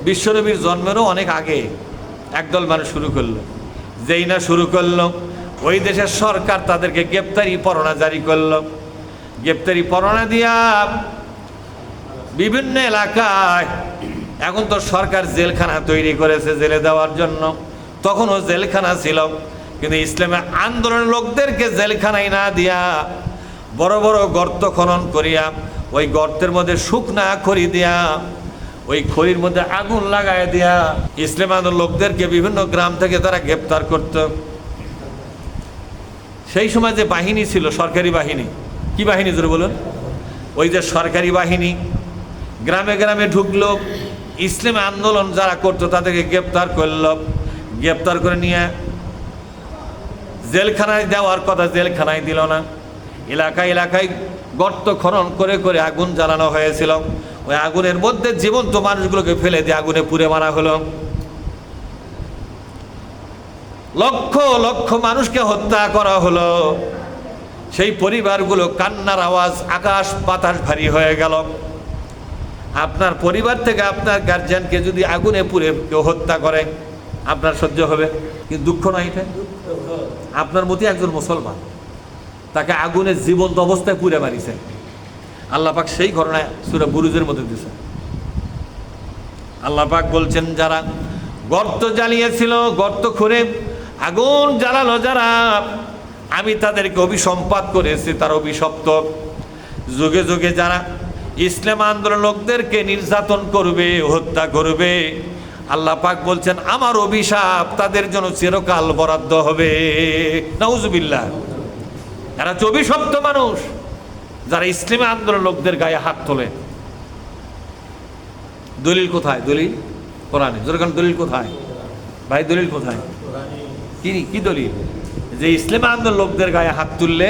বিশ্বনবীর জন্মেরও অনেক আগে একদল মানুষ শুরু করলো। যেই না শুরু করলো, ওই দেশের সরকার তাদেরকে গ্রেপ্তারি পরোয়ানা জারি করলো। গ্রেপ্তারি পরোয়ানা দিয়া বিভিন্ন এলাকায়, এখন তো সরকার জেলখানা তৈরি করেছে জেলে দেওয়ার জন্য, তখনও জেলখানা ছিল, কিন্তু ইসলামের আন্দোলনের লোকদেরকে জেলখানায় না দিয়া বড় বড় গর্ত খনন করিয়া ওই গর্তের মধ্যে শুকনা খড়ি দিয়া, ওই খড়ির মধ্যে আগুন লাগায় দিয়া ইসলাম আন্দোলন লোকদেরকে বিভিন্ন গ্রাম থেকে তারা গ্রেপ্তার করত। সেই সময় যে বাহিনী ছিল, সরকারি বাহিনী, কি বাহিনী জোরে বলুন? ওই যে সরকারি বাহিনী গ্রামে গ্রামে ঢুকলো, ইসলামী আন্দোলন যারা করতো তাদেরকে গ্রেপ্তার করলো। গ্রেপ্তার করে নিয়ে জেলখানায় দেওয়ার কথা জেলখানায় দিল না, এলাকায় এলাকায় গর্ত খনন করে করে আগুন জ্বালানো হয়েছিল। ওই আগুনের মধ্যে জীবন্ত মানুষগুলোকে ফেলে দিয়ে আগুনে পুড়ে মারা হলো। লক্ষ লক্ষ মানুষকে হত্যা করা হলো। সেই পরিবারগুলো কান্নার আওয়াজ আকাশ বাতাস ভারী হয়ে গেল। আপনার পরিবার থেকে আপনার গার্জিয়ানকে যদি আগুনে পুড়ে কেউ হত্যা করে, আপনার সহ্য হবে? কিন্তু দুঃখ নয় এটা? আপনার মতো একজন মুসলমান, তাকে আগুনে জীবন্ত অবস্থায় পুড়ে মারিছে। আল্লাহ পাক সেই ঘটনা সূরা বুরুজের মধ্যে দিয়েছে। আল্লাহ পাক বলছেন, যারা গর্ত জ্বালিয়েছিল, গর্ত খুঁড়ে আগুন জ্বালালো যারা, আমি তাদেরকে অভিসম্পাত করেছি, তার অভিশপ্ত। যুগে যুগে যারা ইসলাম আন্দোলন লোকদেরকে নির্যাতন করবে, হত্যা করবে, আল্লাহ পাক বলছেন আমার অভিশাপ তাদের জন্য চিরকাল বরাদ্দ হবে। নাউজুবিল্লাহ। এরা অভিশপ্ত মানুষ যারা ইসলামী আন্দোলন লোকদের গায়ে হাত তোলে। দলিল কোথায়? দলিল কোরআনে। যেরকম দলিল কোথায় ভাই? দলিল কোথায়? কি দলিল? যে ইসলাম আন্দোলন লোকদের গায়ে হাত তুললে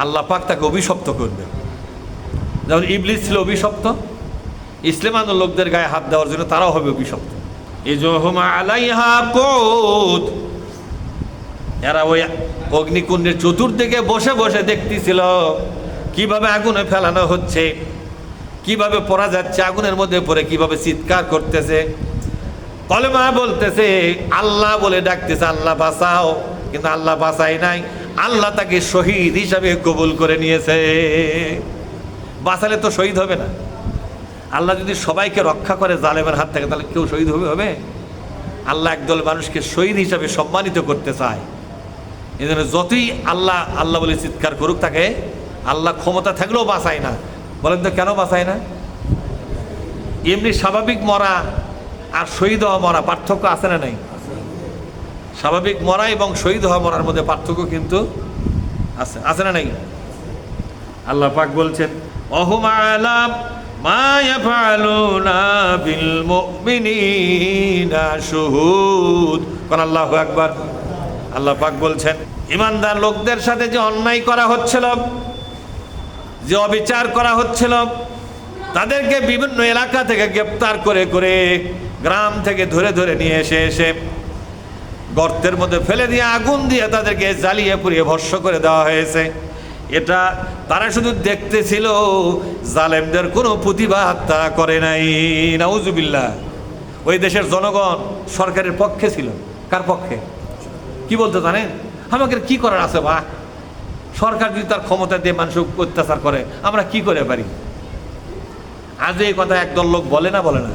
আল্লাহ পাক তাকে অভিশপ্ত করবে। যেমন ইবলিস ছিল অভিশপ্ত, ইসলাম আন্দোলন লোকদের গায়ে হাত দেওয়ার জন্য তারাও হবে অভিশপ্ত। এরা ওই অগ্নিকুণ্ডের চতুর্দিকে বসে বসে দেখতেছিল কিভাবে আগুনে ফেলানো হচ্ছে, কিভাবে পড়া যাচ্ছে, আগুনের মধ্যে পড়ে কিভাবে চিৎকার করতেছে, কলেমা বলতেছে, আল্লাহ বলে ডাকতেছে, আল্লাহ বাঁচাও, কিন্তু আল্লাহ বাঁচাই নাই, আল্লাহ তাকে শহীদ হিসাবে কবুল করে নিয়েছে। বাঁচালে তো শহীদ হবে না। আল্লাহ যদি সবাইকে রক্ষা করে জালেমের হাত থেকে, তাহলে কেউ শহীদ হবে? আল্লাহ একদল মানুষকে শহীদ হিসাবে সম্মানিত করতে চায়। এই জন্য যতই আল্লাহ আল্লাহ বলে চিৎকার করুক, তাকে আল্লাহ ক্ষমতা থাকলেও বাঁচায় না। বলেন তো কেন বাঁচায় না? এমনি স্বাভাবিক মরা আর শহীদ হওয়া মরা পার্থক্য আছে না নাই? স্বাভাবিক মরা এবং শহীদ হওয়া মরার মধ্যে পার্থক্য কিন্তু আছে না নাই? আল্লাহ পাক বলছেন, অহুম আলাম মা ইয়াফআলুনা বিল মুমিনিনা শুহুদ। কোন আল্লাহু আকবার। আল্লাহ পাক বলছেন, ইমানদার লোকদের সাথে যে অন্যায় করা হচ্ছিল, যে অবিচার করা হচ্ছিল, তাদেরকে বিভিন্ন এলাকা থেকে গ্রেপ্তার করে করে গ্রাম থেকে ধরে ধরে নিয়ে এসে গর্তের মধ্যে ফেলে দিয়ে আগুন দিয়ে তাদেরকে জ্বালিয়ে পুড়িয়ে ভস্ম করে দেওয়া হয়েছে। এটা তারা শুধু দেখতেছিল, জালেমদের কোনো প্রতিবাদ তারা করে নাই। নাউজুবিল্লাহ। ওই দেশের জনগণ সরকারের পক্ষে ছিল। কার পক্ষে? কি বলতে জানেন? আমাদের কি করার আছে বা? সরকার যদি তার ক্ষমতা দিয়ে মানুষ অত্যাচার করে, আমরা কি করে পারি? আজ এই কথা একদল লোক বলে না? বলে না?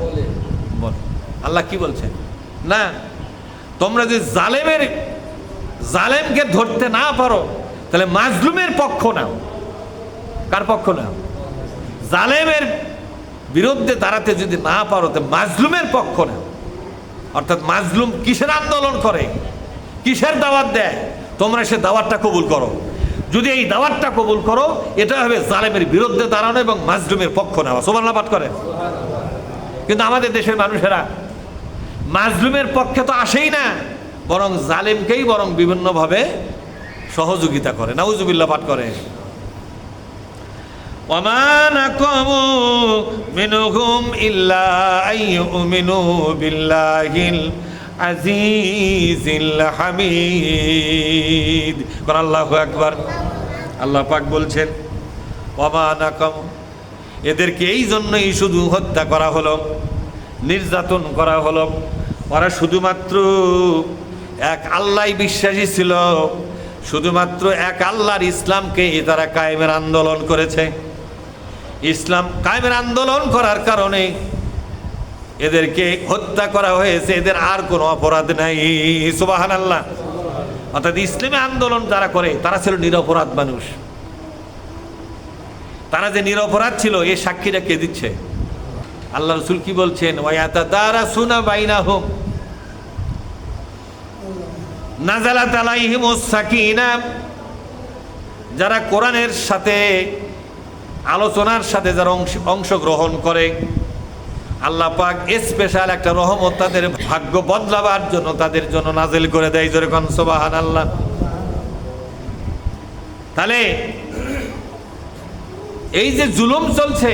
বলে। আল্লাহ কি বলছেন? না, তোমরা যদি জালেমকে ধরতে না পারো, তাহলে মাজলুমের পক্ষ নাও। কার পক্ষ নাও? জালেমের বিরুদ্ধে দাঁড়াতে যদি না পারো, তো মাজলুমের পক্ষ নাও। অর্থাৎ মাজলুম কিসের আন্দোলন করে, কিসের দাওয়াত দেয়, তোমরা সে দাওয়াতটা কবুল করো। যদি এই দাওয়াতটা কবুল করো, এটা হবে জালেমের বিরুদ্ধে দাঁড়ানো এবং মাজলুমের পক্ষ নেওয়া। সুবহানাল্লাহ পাঠ করে। কিন্তু আমাদের দেশের মানুষেরা মাজলুমের পক্ষে তো আসেই না, বরং জালেমকেই বরং বিভিন্নভাবে সহযোগিতা করে। নাউজুবিল্লাহ পাঠ করে। ওয়ামা নাকামু মিনহুম ইল্লা আইয়ুমিনু বিল্লাহিল আজিজিল হামিদ। কোন আল্লাহু আকবার। আল্লাহ পাক বলছেন, ওয়ামা নাকামু, এদেরকে এই জন্যই শুধু হত্যা করা হলো, নির্যাতন করা হলো। ওরা শুধুমাত্র এক আল্লাহ বিশ্বাসী ছিল, শুধুমাত্র এক আল্লাহর ইসলামকে তারা কায়েমের আন্দোলন করেছে। ইসলাম কায়েমের আন্দোলন করার কারণে এদেরকে হত্যা করা হয়েছে। এদের আর কোনো অপরাধ নাই। সুবহানাল্লাহ। অর্থাৎ ইসলামী আন্দোলন যারা করে, তারা ছিল নিরপরাধ মানুষ। তারা যে নিরপরাধ ছিল, এই সাক্ষীটা কে দিচ্ছে? আল্লাহ রাসূল কি বলছেন? ওয়ায়াতাদারাসুনা বাইনাহুম নাযালাত আলাইহিমুস সাকিনাহ। যারা কোরআনের সাথে আলোচনার সাথে যারা অংশগ্রহণ করে, আল্লাহ পাক স্পেশাল একটা রহমত তাদের ভাগ্য বদলাবার জন্য তাদের জন্য নাজিল করে দেয়। জোরে কোন সুবহানাল্লাহ। তাহলে এই যে জুলুম চলছে,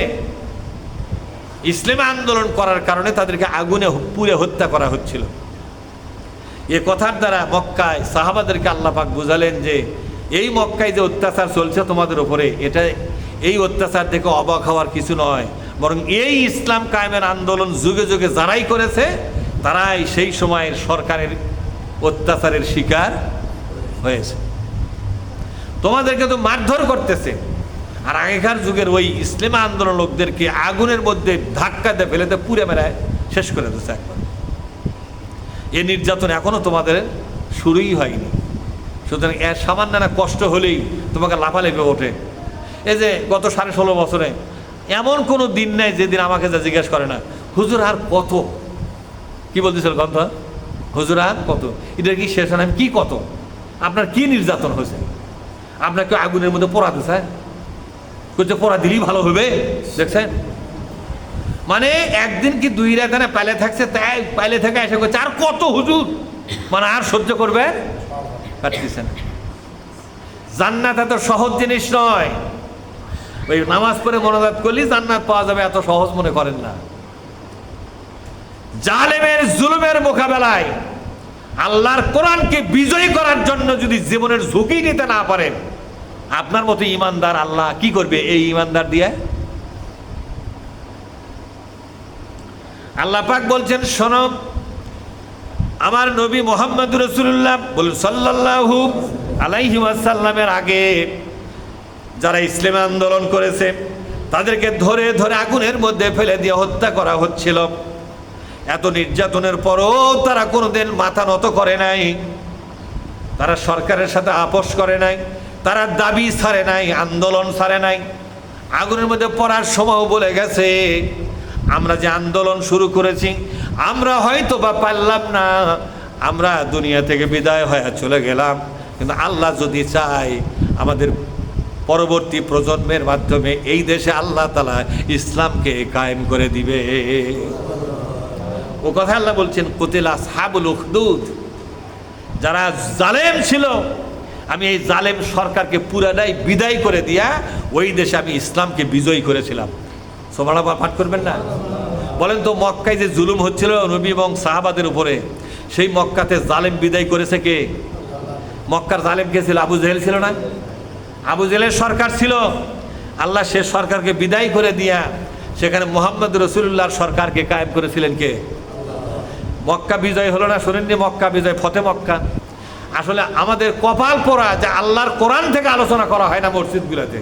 ইসলামী আন্দোলন করার কারণে তাদেরকে আগুনে পুড়ে হত্যা করা হচ্ছিল। এ কথার দ্বারা মক্কায় সাহাবাদেরকে আল্লাহ পাক বুঝালেন যে এই মক্কায় যে অত্যাচার চলছে তোমাদের উপরে, এটা এই অত্যাচার দেখে অবাক হওয়ার কিছু নয়, বরং এই ইসলাম কায়েমের আন্দোলন যুগে যুগে যারাই করেছে, তারাই সেই সময়ের সরকারের অত্যাচারের শিকার হয়েছে। তোমাদেরকে তো মারধর করতেছে, আর আগেকার যুগের ওই ইসলামী আন্দোলন লোকদেরকে আগুনের মধ্যে ধাক্কা দিয়ে ফেলেতে পুড়ে মেরায় শেষ করে দিচ্ছে একবার। এই নির্যাতন এখনো তোমাদের শুরুই হয়নি। সুতরাং এর সামান্য না কষ্ট হলেই তোমাকে লাফালাফি ওঠে। এই যে গত 16.5 বছরে এমন কোনো দিন নেই যেদিন আমাকে যা জিজ্ঞেস করে না, হুজুর আর কত? কি বলতেছিল গ্রন্থ? হুজুর আর কত? এটা কি শেষ হয়? কি কত? আপনার কি নির্যাতন হয়েছে? আপনাকে আগুনের মধ্যে পোড়াতে চায়, করছে পোড়া দিলেই ভালো হবে। দেখছেন মানে একদিন কি 2 রাত না পাইলে থাকছে, তাই পাইলে থেকে এসে করছে আর কত হুজুর, মানে আর সহ্য করবে পারতেছে না। জান্নাত এত সহজ জিনিস নয়। ওই নামাজ পড়ে মোনাজাত করলে জান্নাত পাওয়া যাবে এত সহজ মনে করেন না। জালেমের জুলুমের মোকাবেলায় আল্লাহর কোরআনকে বিজয়ী করার জন্য যদি জীবনের ঝুঁকি নিতে না পারেন, আপনার মতো ইমানদার আল্লাহ কি করবে এই ইমানদার দিয়ে? আল্লাহ পাক বলছেন, শোনো, আমার নবী মুহাম্মদ রাসূলুল্লাহ সাল্লাল্লাহু আলাইহি ওয়াসাল্লামের আগে যারা ইসলাম আন্দোলন করেছে তাদেরকে ধরে ধরে আগুনের মধ্যে ফেলে দিয়ে হত্যা করা হচ্ছিল। এত নির্যাতনের পরও তারা কোনোদিন মাথা নত করে নাই, তারা সরকারের সাথে আপোষ করে নাই, তারা দাবি ছাড়ে নাই, আন্দোলন ছাড়ে নাই। আগুনের মধ্যে পড়ার সময় বলে গেছে, আমরা যে আন্দোলন শুরু করেছি আমরা হয়তো বা পারলাম না, আমরা দুনিয়া থেকে বিদায় হয়ে চলে গেলাম, কিন্তু আল্লাহ যদি চায় আমাদের পরবর্তী প্রজন্মের মাধ্যমে এই দেশে আল্লাহ তাআলা ইসলামকে কায়েম করে দিবে। ও কথা আল্লাহ বলছেন, কুতিলা আসহাবুল উখদুদ, যারা জালেম ছিল আমি এই জালেম সরকারকে পুরাটাই বিদায় করে দিয়া ওই দেশে আমি ইসলামকে বিজয়ী করেছিলাম। সুবহানাল্লাহ পাঠ করবেন না? বলেন তো, মক্কায় যে জুলুম হচ্ছিল নবী এবং সাহাবাদের উপরে, সেই মক্কাতে জালেম বিদায় করেছে কে? মক্কার জালেম কে ছিল? আবু জেহেল ছিল না? আবু জেহেলের সরকার ছিল। আল্লাহ সে সরকারকে বিদায় করে দিয়া সেখানে মুহাম্মদ রাসূলুল্লাহর সরকারকে কায়েম করেছিলেন কে? মক্কা বিজয় হলো না? শুনেননি মক্কা বিজয়, ফতে মক্কা। আসলে আমাদের কপাল পোড়া যে আল্লাহর কোরআন থেকে আলোচনা করা হয় না মসজিদগুলোতে।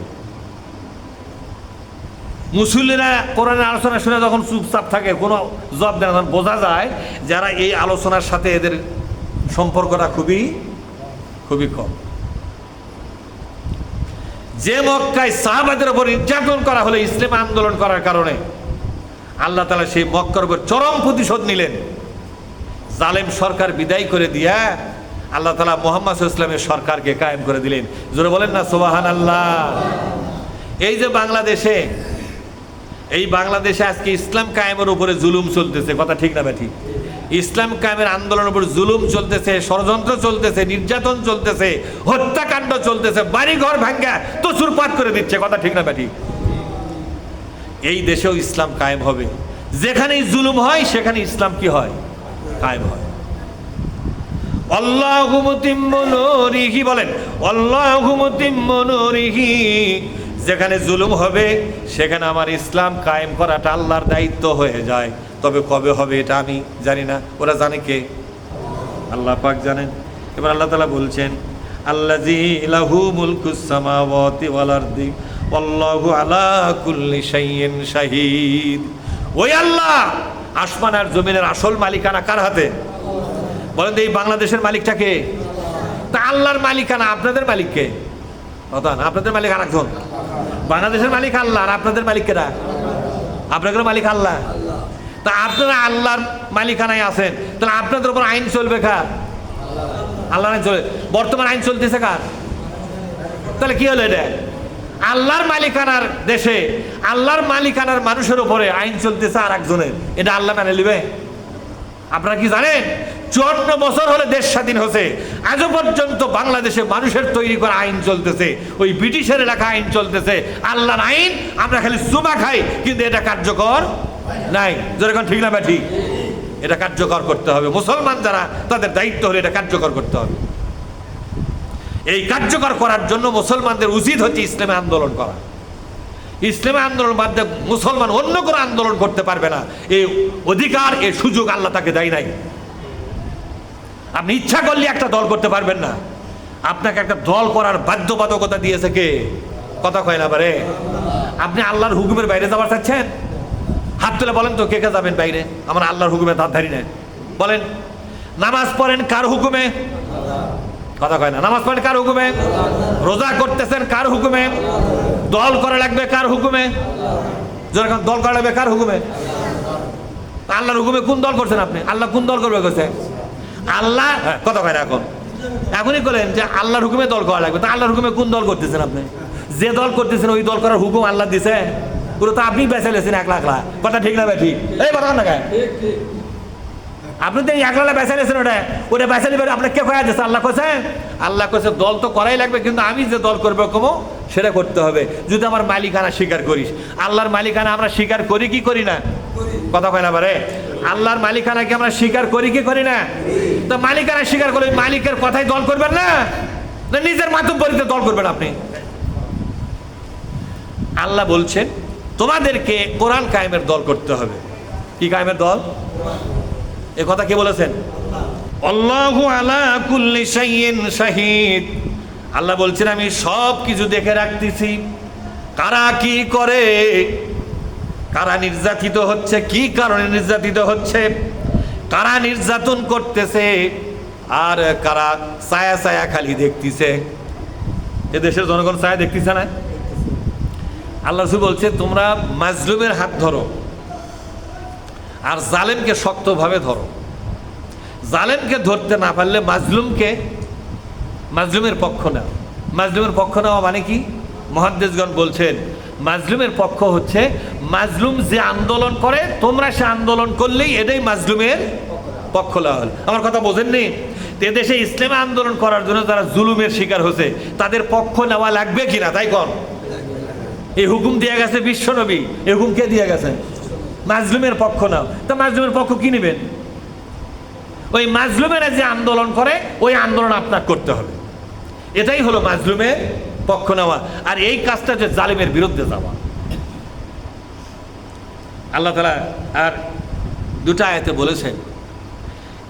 মুসল্লিরা কোরআনের আলোচনা শুনে যখন চুপচাপ থাকে, কোনো জবাব দেয় না, তখন বোঝা যায় যারা এই আলোচনার সাথে এদের সম্পর্কটা খুবই খুবই কম। যে মক্কায় সাহাবাদের উপর নির্যাতন করা হলো ইসলাম আন্দোলন করার কারণে, আল্লাহ তাআলা সেই মক্কার উপর চরম প্রতিশোধ নিলেন। জালেম সরকার বিদায় করে দিয়া আল্লাহ তাআলা মুহাম্মদ সাল্লাল্লাহু আলাইহি ওয়াসাল্লামের সরকারকে কায়েম করে দিলেন। জোরে বলেন না সুবহানাল্লাহ। এই যে বাংলাদেশে, এই বাংলাদেশে আজকে ইসলাম কায়েমের উপরে জুলুম চলতেছে, কথা ঠিক না ঠিক? ইসলাম কায়েমের আন্দোলনের উপর জুলুম চলতেছে, ষড়যন্ত্র চলতেছে, নির্যাতন চলতেছে, হত্যাকাণ্ড চলতেছে, বাড়িঘর ভাঙ্গা তছুরপাত করে দিচ্ছে, কথা ঠিক না ঠিক? এই দেশেও ইসলাম কায়েম হবে। যেখানেই জুলুম হয় সেখানে ইসলাম কি হয়? কায়েম হয়। আল্লাহু মুতিম্মু নূরিহি, বলেন আল্লাহু মুতিম্মু নূরিহি। যেখানে জুলুম হবে সেখানে আমার ইসলাম কায়েম করাটা আল্লাহর দায়িত্ব হয়ে যায়। তবে কবে হবে এটা আমি জানি না, ওরা জানে কে? আল্লাহ পাক জানেন। এবার আল্লাহ তাআলা বলছেন, আল্লাযী লাহু মুলকুস সামাওয়াতি ওয়াল আরদি ওয়াল্লাহু আলা কুল্লি শাইইন শাহীদ। ওই আল্লাহ, আসমান আর জমিনের আসল মালিকানা কার হাতে? বলেন তো, এই বাংলাদেশের মালিকটা কে? তা আল্লাহর মালিকানা, আপনাদের মালিক কে? কথা না, আপনাদের মালিক আরেকজন। বাংলাদেশের মালিক আল্লাহ, আর আপনাদের মালিক কেরা? আপনাদের মালিক আল্লাহ। তা আপনারা আল্লাহর মালিকানায় আছেন, তাহলে আপনাদের উপর আইন চলবে কার? আল্লাহর আইন চলবে। বর্তমান আইন চলতেছে কার? তাহলে কি হলো এটা? আল্লাহর মালিকানার দেশে আল্লাহর মালিকানার মানুষের উপরে আইন চলতেছে আর একজনের, এটা আল্লাহ মেনে নেবে? আপনারা কি জানেন 54 বছর হলে দেশ স্বাধীন হয়েছে, আজও পর্যন্ত বাংলাদেশে মানুষের তৈরি করা আইন চলতেছে, ওই ব্রিটিশের লেখা আইন চলতেছে। আল্লাহর আইন আমরা খালি চুমা খাই, কিন্তু এটা কার্যকর নাই। যেরকম ঠিক না ঠিক? এটা কার্যকর করতে হবে। মুসলমান যারা, তাদের দায়িত্ব হলে এটা কার্যকর করতে হবে। এই কার্যকর করার জন্য মুসলমানদের উচিত হচ্ছে ইসলামে আন্দোলন করা। ইসলামী আন্দোলন বাদ দিয়ে মুসলমান অন্য কোনো আন্দোলন করতে পারবে না। এই অধিকার, এই সুযোগ আল্লাহ তাকে দেয় নাই। আপনি ইচ্ছা করলে একটা দল করতে পারবেন না, আপনাকে একটা দল করার বাধ্যবাধকতা দিয়েছে কে? কথা কয় না পারে। আপনি আল্লাহর হুকুমের বাইরে যাওয়ার চাচ্ছেন? হাত তুলে বলেন তো, কে কে যাবেন বাইরে? আমরা আল্লাহর হুকুমে ধার ধারি না। বলেন, নামাজ পড়েন কার হুকুমে? কথা কয় না। নামাজ পড়েন কার হুকুমে? রোজা করতেছেন কার হুকুমে? দল করা লাগবে কার হুকুমে? যখন দল করা লাগবে কার হুকুমে? আল্লাহর হুকুমে কোন দল করছেন আপনি? আল্লাহ কোন দল করবে কইছে? আল্লাহ কথা কয় না। এখনই বলেন যে আল্লাহর হুকুমে দল করা লাগবে, তা আল্লাহর হুকুমে কোন দল করতেছেন আপনি? যে দল করতেছেন ওই দল করার হুকুম আল্লাহ দিছে? ওরা তো আপনি বেঁচে লেছেন একলা একলা, কথা ঠিক না ভাই? ঠিক এই কথা না কেন? আপনি তো একলা বেঁচে লেছেন, ওটা বেঁচে নেবেন আপনার কে কয়া দিচ্ছে? আল্লাহ কোসে, আল্লাহ কোসে দল তো করাই লাগবে, কিন্তু আমি যে দল করবো কমো সেটা করতে হবে যদি আমার মালিকানা স্বীকার করিস। আল্লাহর মালিকানা আমরা স্বীকার করি কি করি না? কথা কয় না বারে? আল্লাহর মালিকানা কি আমরা স্বীকার করি কি করি না? তো মালিকানা স্বীকার করে মালিকের কথাই দল করবেন না, নিজের মাতুব্বরিতে দল করবেন আপনি? আল্লাহ বলছেন তোমাদেরকে কোরআন কায়েমের দল করতে হবে। কি কায়েমের দল? এ কথা কে বলেছেন? আল্লাহু আলা কুল্লি শাইইন শাহীদ। আল্লাহ বলছেন আমি সব কিছু দেখে রাখতেছি, কারা কি করে, কারা নির্যাতিত হচ্ছে, কি কারণে নির্যাতিত হচ্ছে, কারা নির্যাতন করতেছে, আর কারা ছায়া ছায়া খালি দেখতেছে। এ দেশের জনগণ ছায়া দেখতেছে না? আল্লাহ রাসূল বলছে তোমরা মাজলুমের হাত ধরো আর জালেমকে শক্তভাবে ধরো। জালেমকে ধরতে না পারলে মাজলুমের পক্ষ নাও। মাজলুমের পক্ষ নেওয়া মানে কি? মুহাদ্দিসগণ বলছেন মাজলুমের পক্ষ হচ্ছে মাজলুম যে আন্দোলন করে তোমরা সে আন্দোলন করলেই এটাই মাজলুমের পক্ষ নেওয়া হল। আমার কথা বোঝেননি? এদেশে ইসলামে আন্দোলন করার জন্য যারা জুলুমের শিকার হয়েছে তাদের পক্ষ নেওয়া লাগবে কিনা? তাই কন? এই হুকুম দিয়ে গেছে বিশ্বনবী, এই হুকুম কে দিয়ে গেছেন? মাজলুমের পক্ষ নাও। তা মাজলুমের পক্ষ কি নেবেন? ওই মাজলুমেরা যে আন্দোলন করে ওই আন্দোলন আপনার করতে হবে, এটাই হলো মাজলুমের পক্ষ নেওয়া। আর এই কাজটা যে জালিমের বিরুদ্ধে যাওয়া। আল্লাহ তাআলা আর দুটো আয়াতে বলেছেন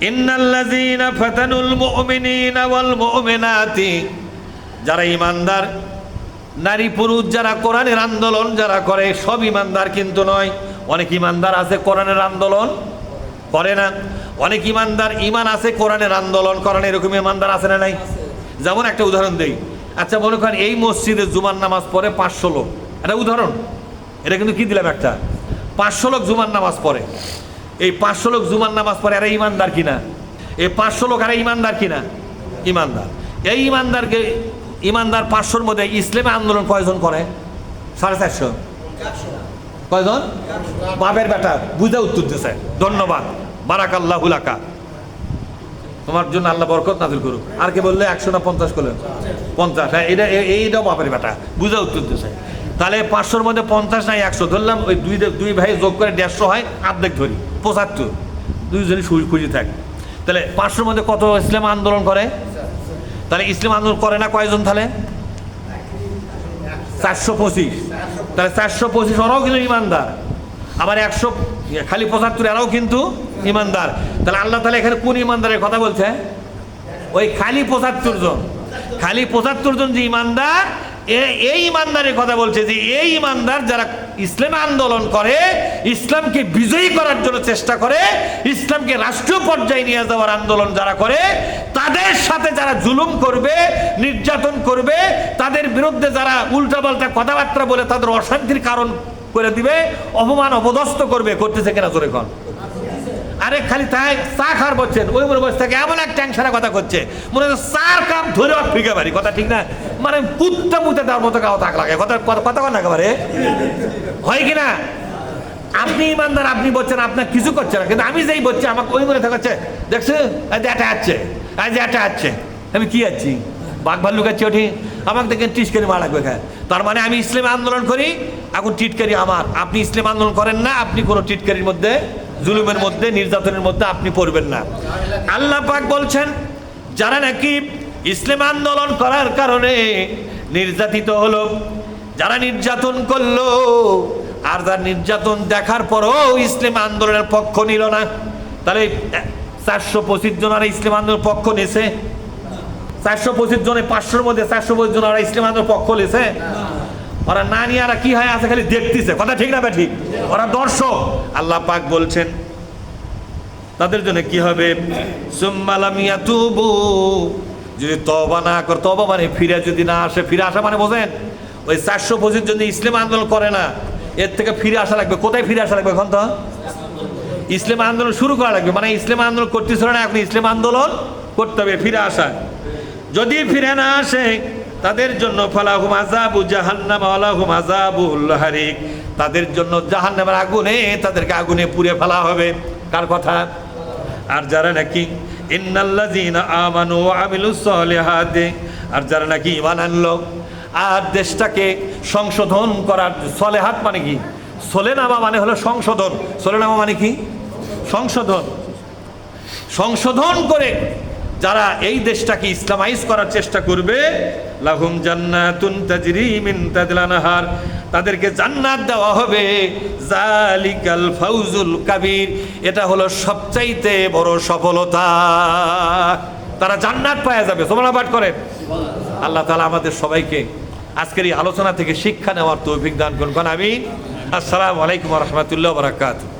ইন্নাল্লাযীনা ফাতানুল মুমিনিনা ওয়াল মুমিনাতি, যারা ঈমানদার নারী পুরুষ যারা কোরআনের আন্দোলন যারা করে, সব ঈমানদার কিন্তু নয়। অনেক ঈমানদার আছে কোরআনের আন্দোলন করে না, অনেক ঈমানদার ঈমান আছে কোরআনের আন্দোলন করে না। এরকম ঈমানদার আছে না নাই? যেমন একটা উদাহরণ দেই। আচ্ছা মনে করেন এই মসজিদে জুমার নামাজ পড়ে 500 লোক, এটা উদাহরণ, এটা কিন্তু কি দিলাম একটা, 500 লোক জুমার নামাজ পড়ে। এই 500 লোক জুমার নামাজ পড়ে, এরা ঈমানদার কিনা? এই 500 লোক এরা ঈমানদার কিনা? ঈমানদার। এই ঈমানদার 500-র মধ্যে ইসলামে আন্দোলন কয়জন করে? 450। কয়জন? বাপের বেটা বুঝা উত্তর দিয়েছে। ধন্যবাদ, বারাকাল্লাহু লাকা, তোমার জন্য আল্লাহ বরকত নাযিল করুক। আর কে বললে 100 না 50 করলেন? 50। হ্যাঁ, এইটাও বাপের বেটা বুঝা উত্তর দিয়েছে। তাহলে 500-র মধ্যে 50 নাই 100 ধরলাম, ওই দুই ভাই যোগ করে 150 হয়, অর্ধেক ধরি 75, দুইজনই খুশি থাকে। তাহলে 500-র মধ্যে কত ইসলাম আন্দোলন করে? তাহলে ইসলাম আন্দোলন করে না কয়জন? তাহলে 425। তাহলে 425 ওরাও কিন্তু ঈমানদার, আবার 100 খালি 75 এরাও কিন্তু ঈমানদার। তাহলে আল্লাহ তাআলা এখানে কোন ঈমানদারের কথা বলছে? ওই খালি 75 জন, খালি 75 জন যে ঈমানদার, এই ঈমানদারের কথা বলছে যে এই ঈমানদার যারা ইসলাম আন্দোলন করে, ইসলামকে বিজয়ী করার জন্য চেষ্টা করে, ইসলামকে রাষ্ট্রীয় পর্যায়ে নিয়ে যাওয়ার আন্দোলন যারা করে, তাদের সাথে যারা জুলুম করবে, নির্যাতন করবে, তাদের বিরুদ্ধে যারা উল্টাপাল্টা কথাবার্তা বলে তাদের অশান্তির কারণ করে দিবে, অপমান অপদস্থ করবে, করতেছে কিনা জোরে কন? আরে খালি তাই চা খাওয়ার বলছেন, ওই মনে বসে থাকে এমন এক ট্যাংসারা কথা করছে, মনে হচ্ছে চার কাম ধরে ফিকে পারি, কথা ঠিক না? মানে কুত্তা মুতে দেওয়ার মতো কাউ তাক লাগে, কথা কথা কন না একেবারে, হয় কিনা? আপনি ইমানদার, আপনি বলছেন আপনার কিছু করছে না, কিন্তু আমি যেই বলছি আমাকে ওই মনে থাকছে, দেখছো এটা আছে, আজ এটা আছে, আমি কি আছি বাঘ ভাল্লুক আছি ওঠি, আমাকে দেখেন টিটকারি মারা লাগবে। খায় তার মানে আমি ইসলাম আন্দোলন করি, এখন টিটকারি আমার। আপনি ইসলাম আন্দোলন করেন না, আপনি কোনো টিটকারির মধ্যে, জুলুমের মধ্যে, নির্যাতনের মধ্যে আপনি পড়বেন না। আল্লাহ পাক বলছেন যারা নাকি ইসলাম আন্দোলন করার কারণে নির্যাতিত হলো, যারা নির্যাতন করলো, আর যার নির্যাতন দেখার পরও ইসলাম আন্দোলনের পক্ষ নিল না, তাহলে 425 জন আর ইসলাম আন্দোলনের পক্ষ নিয়েছে। 425 জনে 500-র মধ্যে 425 জন ওরা ইসলাম আন্দোলনের পক্ষ নিয়েছে। ওরা না নিয়ে আর কি হয় আছে, খালি দেখতেছে, কথা ঠিক না? ঠিক, ওরা দর্শক। আল্লাহ পাক বলছেন তাদের জন্য কি হবে? সুম্মা লাম ইয়াতুবু, যদি তওবা না করে, তওবা মানে ফিরে যদি না আসে, ফিরে আসা মানে বোঝেন, ওই 425 জন ইসলাম আন্দোলন করে না, এর থেকে ফিরে আসা লাগবে। কোথায় ফিরে আসা লাগবে? এখন তো ইসলাম আন্দোলন শুরু করা লাগবে, মানে ইসলাম আন্দোলন করতেছিল না, এখন ইসলাম আন্দোলন করতে হবে, ফিরে আসা। যদি ফিরে না আসে তাদের জন্য ফালাহুম আযাবু জাহান্নাম ওয়া লাহুম আযাবুল হারিক, তাদের জন্য জাহান্নামের আগুনে তাদেরকে আগুনে পুড়ে ফেলা হবে। কার কথা? আর যারা নাকি ইন্নাল্লাযীনা আমানু ওয়া আমিলুস সলিহাতি, আর যারা নাকি ঈমান আনলো আর দেশটাকে সংশোধন করার, সলেহাত মানে কি? সোলেনামা মানে হলো সংশোধন, সোলেনামা মানে কি? সংশোধন। সংশোধন করে যারা এই দেশটাকে ইসলামাইজ করার চেষ্টা করবে, লাহুম জান্নাতুন তাজরি মিন তাহতিল আনহার, তাদেরকে জান্নাত দেওয়া হবে। জালিকাল ফাউজুল কাবীর, এটা হলো সবচাইতে বড় সফলতা। তারা জান্নাত পাওয়া যাবে। সুবহানাল্লাহ পাঠ করেন। আল্লাহ তাআলা আমাদের সবাইকে আজকের এই আলোচনা থেকে শিক্ষা নেওয়ার তৌফিক দান করুন। আমিন। আসসালামু আলাইকুম ওয়া রাহমাতুল্লাহি ওয়া বারাকাতুহু।